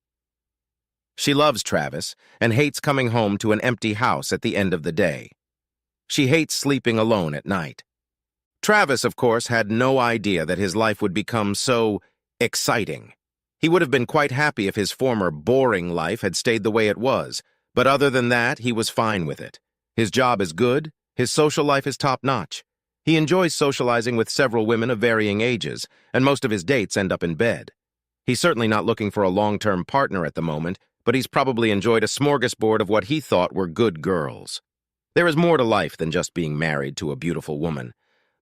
She loves Travis and hates coming home to an empty house at the end of the day. She hates sleeping alone at night. Travis, of course, had no idea that his life would become so exciting. He would have been quite happy if his former boring life had stayed the way it was, but other than that, he was fine with it. His job is good, his social life is top-notch. He enjoys socializing with several women of varying ages, and most of his dates end up in bed. He's certainly not looking for a long-term partner at the moment, but he's probably enjoyed a smorgasbord of what he thought were good girls. There is more to life than just being married to a beautiful woman.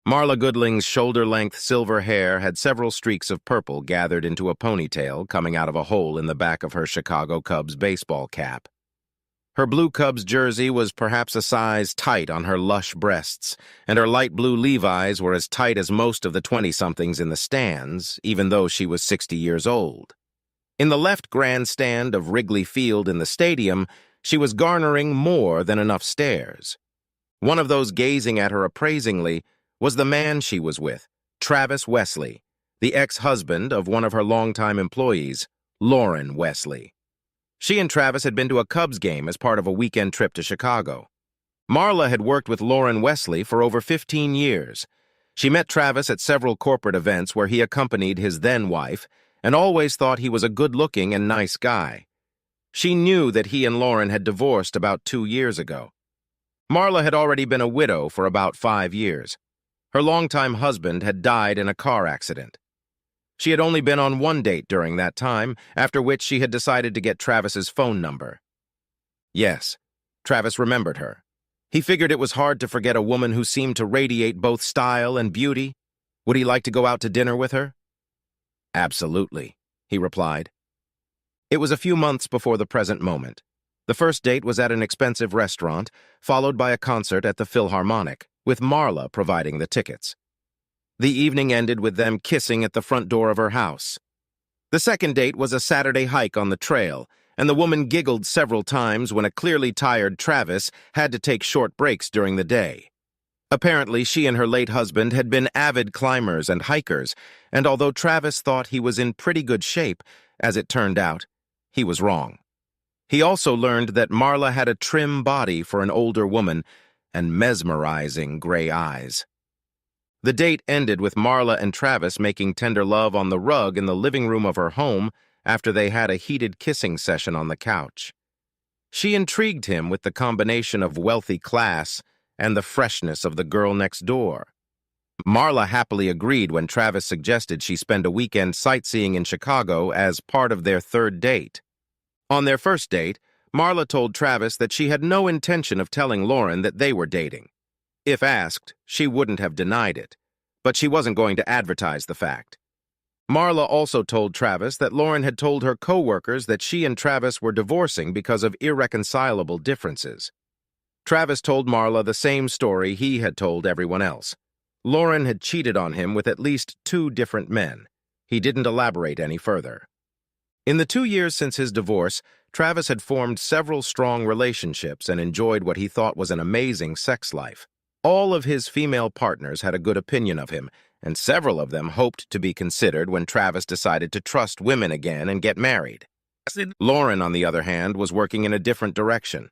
Marla Goodling's shoulder-length silver hair had several streaks of purple gathered into a ponytail coming out of a hole in the back of her Chicago Cubs baseball cap. Her blue Cubs jersey was perhaps a size tight on her lush breasts, and her light blue Levi's were as tight as most of the 20-somethings in the stands, even though she was 60 years old. In the left grandstand of Wrigley Field in the stadium, she was garnering more than enough stares. One of those gazing at her appraisingly was the man she was with, Travis Wesley, the ex-husband of one of her longtime employees, Lauren Wesley. She and Travis had been to a Cubs game as part of a weekend trip to Chicago. Marla had worked with Lauren Wesley for over 15 years. She met Travis at several corporate events where he accompanied his then-wife and always thought he was a good-looking and nice guy. She knew that he and Lauren had divorced about 2 years ago. Marla had already been a widow for about 5 years. Her longtime husband had died in a car accident. She had only been on one date during that time, after which she had decided to get Travis's phone number. Yes, Travis remembered her. He figured it was hard to forget a woman who seemed to radiate both style and beauty. Would he like to go out to dinner with her? Absolutely, he replied. It was a few months before the present moment. The first date was at an expensive restaurant, followed by a concert at the Philharmonic, with Marla providing the tickets. The evening ended with them kissing at the front door of her house. The second date was a Saturday hike on the trail, and the woman giggled several times when a clearly tired Travis had to take short breaks during the day. Apparently, she and her late husband had been avid climbers and hikers, and although Travis thought he was in pretty good shape, as it turned out, he was wrong. He also learned that Marla had a trim body for an older woman and mesmerizing gray eyes. The date ended with Marla and Travis making tender love on the rug in the living room of her home after they had a heated kissing session on the couch. She intrigued him with the combination of wealthy class and the freshness of the girl next door. Marla happily agreed when Travis suggested she spend a weekend sightseeing in Chicago as part of their third date. On their first date, Marla told Travis that she had no intention of telling Lauren that they were dating. If asked, she wouldn't have denied it, but she wasn't going to advertise the fact. Marla also told Travis that Lauren had told her co-workers that she and Travis were divorcing because of irreconcilable differences. Travis told Marla the same story he had told everyone else. Lauren had cheated on him with at least 2 different men. He didn't elaborate any further. In the 2 years since his divorce, Travis had formed several strong relationships and enjoyed what he thought was an amazing sex life. All of his female partners had a good opinion of him, and several of them hoped to be considered when Travis decided to trust women again and get married. Lauren, on the other hand, was working in a different direction.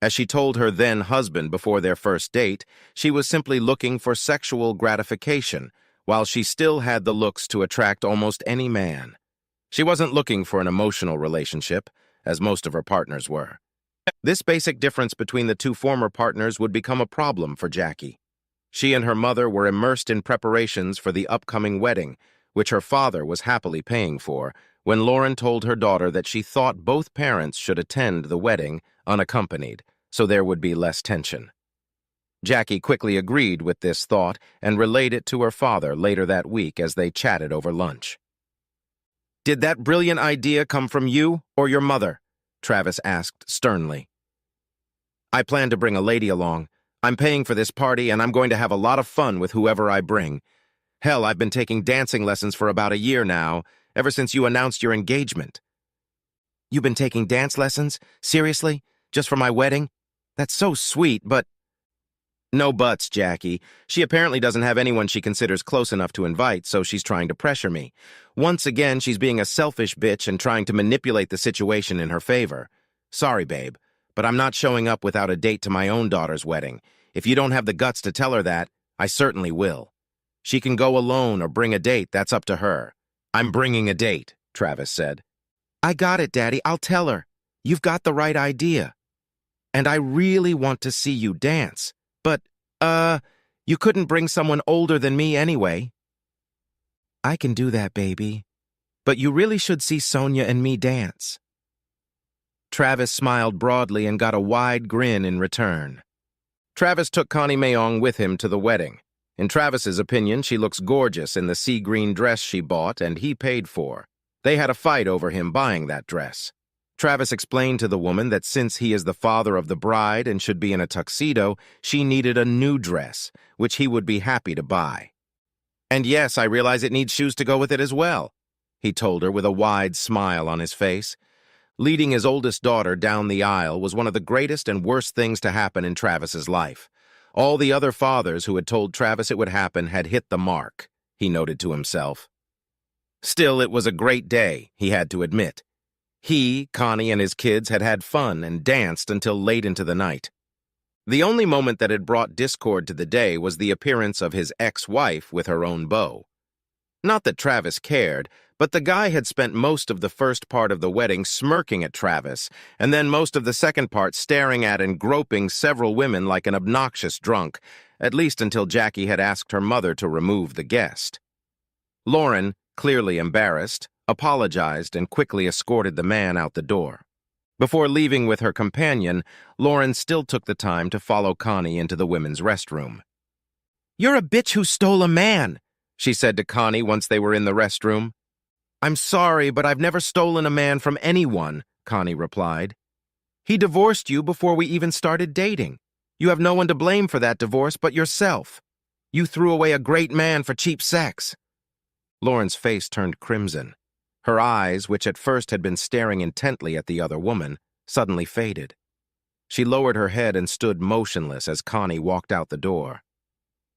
As she told her then-husband before their first date, she was simply looking for sexual gratification, while she still had the looks to attract almost any man. She wasn't looking for an emotional relationship, as most of her partners were. This basic difference between the 2 former partners would become a problem for Jackie. She and her mother were immersed in preparations for the upcoming wedding, which her father was happily paying for, when Lauren told her daughter that she thought both parents should attend the wedding unaccompanied, so there would be less tension. Jackie quickly agreed with this thought and relayed it to her father later that week as they chatted over lunch. "Did that brilliant idea come from you or your mother?" Travis asked sternly. "I plan to bring a lady along. I'm paying for this party, and I'm going to have a lot of fun with whoever I bring. Hell, I've been taking dancing lessons for about a year now, ever since you announced your engagement." "You've been taking dance lessons? Seriously? Just for my wedding? That's so sweet, but..." No buts, Jackie. She apparently doesn't have anyone she considers close enough to invite, so she's trying to pressure me. Once again, she's being a selfish bitch and trying to manipulate the situation in her favor. Sorry, babe, but I'm not showing up without a date to my own daughter's wedding. If you don't have the guts to tell her that, I certainly will. She can go alone or bring a date, that's up to her. I'm bringing a date, Travis said. I got it, Daddy, I'll tell her. You've got the right idea. And I really want to see you dance. But, you couldn't bring someone older than me anyway. I can do that, baby. But you really should see Sonia and me dance. Travis smiled broadly and got a wide grin in return. Travis took Connie Mayong with him to the wedding. In Travis's opinion, she looks gorgeous in the sea green dress she bought and he paid for. They had a fight over him buying that dress. Travis explained to the woman that since he is the father of the bride and should be in a tuxedo, she needed a new dress, which he would be happy to buy. And yes, I realize it needs shoes to go with it as well, he told her with a wide smile on his face. Leading his oldest daughter down the aisle was one of the greatest and worst things to happen in Travis's life. All the other fathers who had told Travis it would happen had hit the mark, he noted to himself. Still, it was a great day, he had to admit. He, Connie, and his kids had had fun and danced until late into the night. The only moment that had brought discord to the day was the appearance of his ex-wife with her own beau. Not that Travis cared, but the guy had spent most of the first part of the wedding smirking at Travis, and then most of the second part staring at and groping several women like an obnoxious drunk, at least until Jackie had asked her mother to remove the guest. Lauren, clearly embarrassed, apologized and quickly escorted the man out the door. Before leaving with her companion, Lauren still took the time to follow Connie into the women's restroom. "You're a bitch who stole a man," she said to Connie once they were in the restroom. "I'm sorry, but I've never stolen a man from anyone," Connie replied. "He divorced you before we even started dating. You have no one to blame for that divorce but yourself. You threw away a great man for cheap sex." Lauren's face turned crimson. Her eyes, which at first had been staring intently at the other woman, suddenly faded. She lowered her head and stood motionless as Connie walked out the door.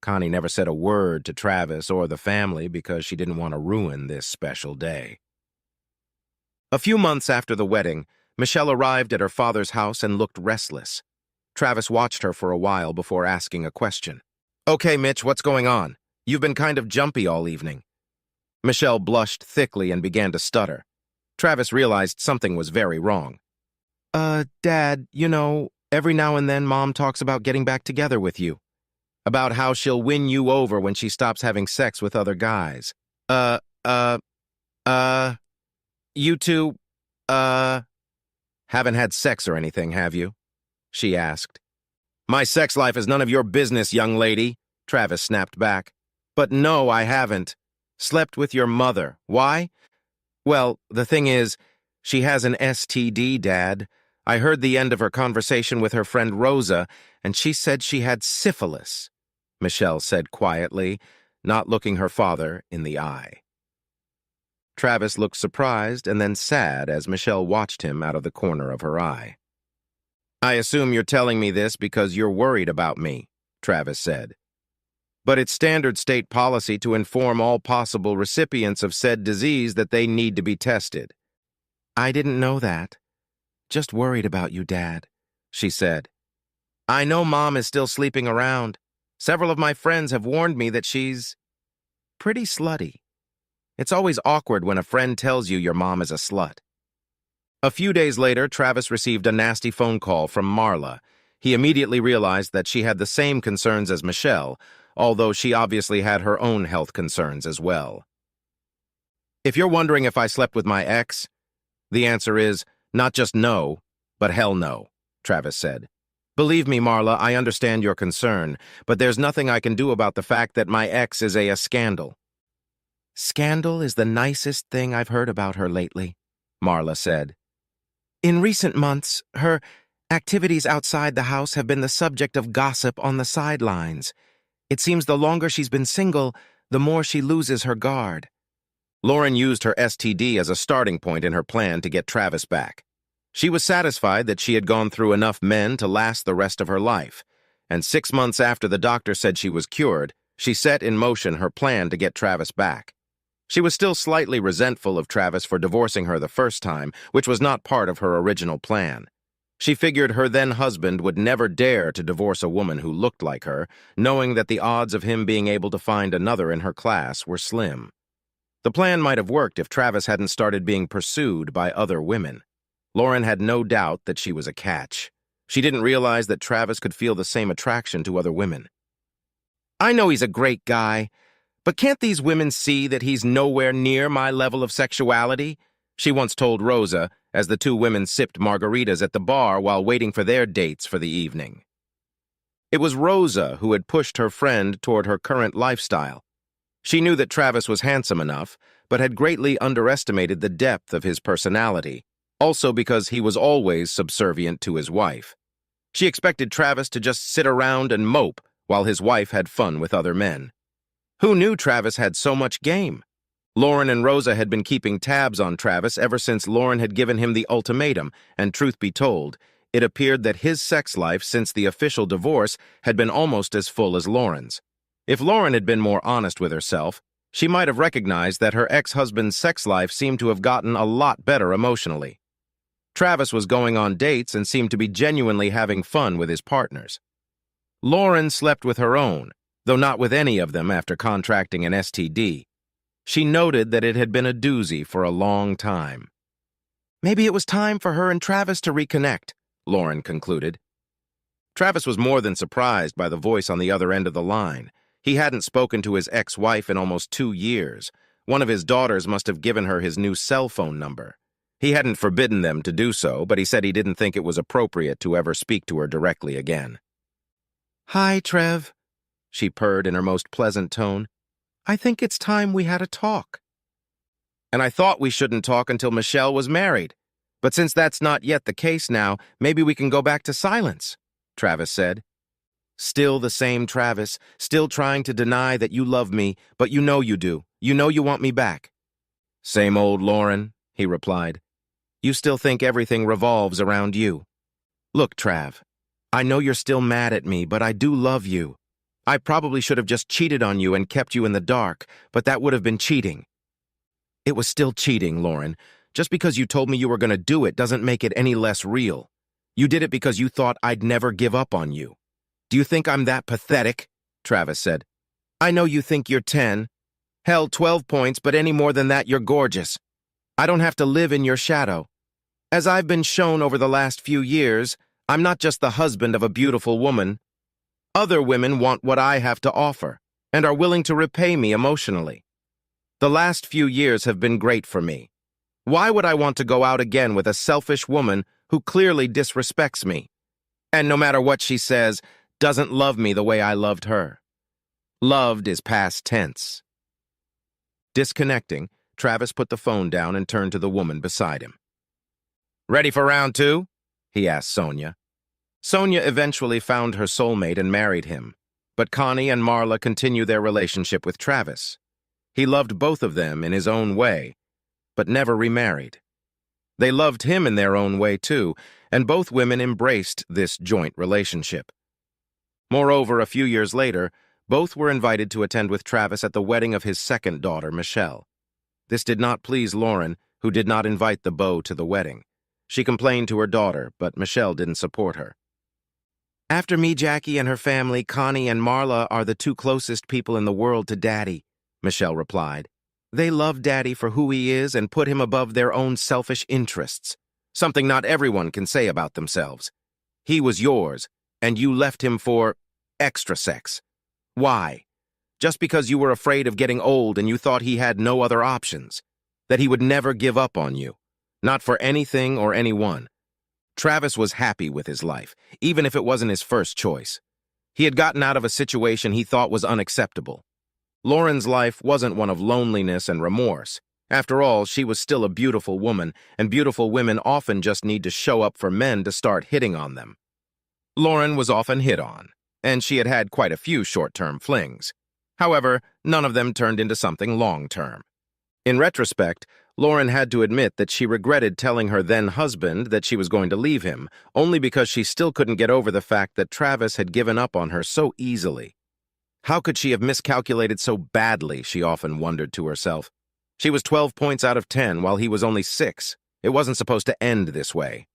Connie never said a word to Travis or the family because she didn't want to ruin this special day. A few months after the wedding, Michelle arrived at her father's house and looked restless. Travis watched her for a while before asking a question. "Okay, Mitch, what's going on? You've been kind of jumpy all evening." Michelle blushed thickly and began to stutter. Travis realized something was very wrong. Dad, every now and then Mom talks about getting back together with you. About how she'll win you over when she stops having sex with other guys. You two, haven't had sex or anything, have you?" she asked. "My sex life is none of your business, young lady," Travis snapped back. "But no, I haven't. Slept with your mother. Why? Well, the thing is, she has an STD, Dad. I heard the end of her conversation with her friend Rosa, and she said she had syphilis," Michelle said quietly, not looking her father in the eye. Travis looked surprised and then sad as Michelle watched him out of the corner of her eye. "I assume you're telling me this because you're worried about me," Travis said. "But it's standard state policy to inform all possible recipients of said disease that they need to be tested." "I didn't know that. Just worried about you, Dad," she said. "I know Mom is still sleeping around. Several of my friends have warned me that she's pretty slutty. It's always awkward when a friend tells you your mom is a slut." A few days later, Travis received a nasty phone call from Marla. He immediately realized that she had the same concerns as Michelle, although she obviously had her own health concerns as well. "If you're wondering if I slept with my ex, the answer is not just no, but hell no," Travis said. "Believe me, Marla, I understand your concern, but there's nothing I can do about the fact that my ex is a scandal." "Scandal is the nicest thing I've heard about her lately," Marla said. "In recent months, her activities outside the house have been the subject of gossip on the sidelines. It seems the longer she's been single, the more she loses her guard." Lauren used her STD as a starting point in her plan to get Travis back. She was satisfied that she had gone through enough men to last the rest of her life, and 6 months after the doctor said she was cured, she set in motion her plan to get Travis back. She was still slightly resentful of Travis for divorcing her the first time, which was not part of her original plan. She figured her then-husband would never dare to divorce a woman who looked like her, knowing that the odds of him being able to find another in her class were slim. The plan might have worked if Travis hadn't started being pursued by other women. Lauren had no doubt that she was a catch. She didn't realize that Travis could feel the same attraction to other women. "I know he's a great guy, but can't these women see that he's nowhere near my level of sexuality?" she once told Rosa as the two women sipped margaritas at the bar while waiting for their dates for the evening. It was Rosa who had pushed her friend toward her current lifestyle. She knew that Travis was handsome enough, but had greatly underestimated the depth of his personality, also because he was always subservient to his wife. She expected Travis to just sit around and mope while his wife had fun with other men. Who knew Travis had so much game? Lauren and Rosa had been keeping tabs on Travis ever since Lauren had given him the ultimatum, and truth be told, it appeared that his sex life since the official divorce had been almost as full as Lauren's. If Lauren had been more honest with herself, she might have recognized that her ex-husband's sex life seemed to have gotten a lot better emotionally. Travis was going on dates and seemed to be genuinely having fun with his partners. Lauren slept with her own, though not with any of them after contracting an STD. She noted that it had been a doozy for a long time. Maybe it was time for her and Travis to reconnect, Lauren concluded. Travis was more than surprised by the voice on the other end of the line. He hadn't spoken to his ex-wife in almost 2 years. One of his daughters must have given her his new cell phone number. He hadn't forbidden them to do so, but he said he didn't think it was appropriate to ever speak to her directly again. "Hi, Trev," she purred in her most pleasant tone. "I think it's time we had a talk." "And I thought we shouldn't talk until Michelle was married. But since that's not yet the case now, maybe we can go back to silence," Travis said. Still the same Travis, still trying to deny that you love me, but you know you do. You know you want me back. "Same old Lauren," he replied. "You still think everything revolves around you." "Look, Trav, I know you're still mad at me, but I do love you. I probably should have just cheated on you and kept you in the dark, but that would have been cheating." "It was still cheating, Lauren. Just because you told me you were going to do it doesn't make it any less real. You did it because you thought I'd never give up on you." "Do you think I'm that pathetic?" Travis said. "I know you think you're 10. Hell, 12 points, but any more than that, you're gorgeous. I don't have to live in your shadow. As I've been shown over the last few years, I'm not just the husband of a beautiful woman. Other women want what I have to offer and are willing to repay me emotionally. The last few years have been great for me. Why would I want to go out again with a selfish woman who clearly disrespects me? And no matter what she says, doesn't love me the way I loved her. Loved is past tense." Disconnecting, Travis put the phone down and turned to the woman beside him. "Ready for round 2? He asked Sonia. Sonia eventually found her soulmate and married him, but Connie and Marla continue their relationship with Travis. He loved both of them in his own way, but never remarried. They loved him in their own way too, and both women embraced this joint relationship. Moreover, a few years later, both were invited to attend with Travis at the wedding of his second daughter, Michelle. This did not please Lauren, who did not invite the beau to the wedding. She complained to her daughter, but Michelle didn't support her. "After me, Jackie, and her family, Connie and Marla are the 2 closest people in the world to Daddy," Michelle replied. "They love Daddy for who he is and put him above their own selfish interests, something not everyone can say about themselves. He was yours, and you left him for extra sex. Why? Just because you were afraid of getting old and you thought he had no other options, that he would never give up on you, not for anything or anyone. Travis was happy with his life, even if it wasn't his first choice. He had gotten out of a situation he thought was unacceptable. Lauren's life wasn't one of loneliness and remorse. After all, she was still a beautiful woman, and beautiful women often just need to show up for men to start hitting on them. Lauren was often hit on, and she had had quite a few short-term flings. However, none of them turned into something long-term. In retrospect, Lauren had to admit that she regretted telling her then-husband that she was going to leave him, only because she still couldn't get over the fact that Travis had given up on her so easily. How could she have miscalculated so badly, she often wondered to herself. She was 12 points out of 10 while he was only 6. It wasn't supposed to end this way.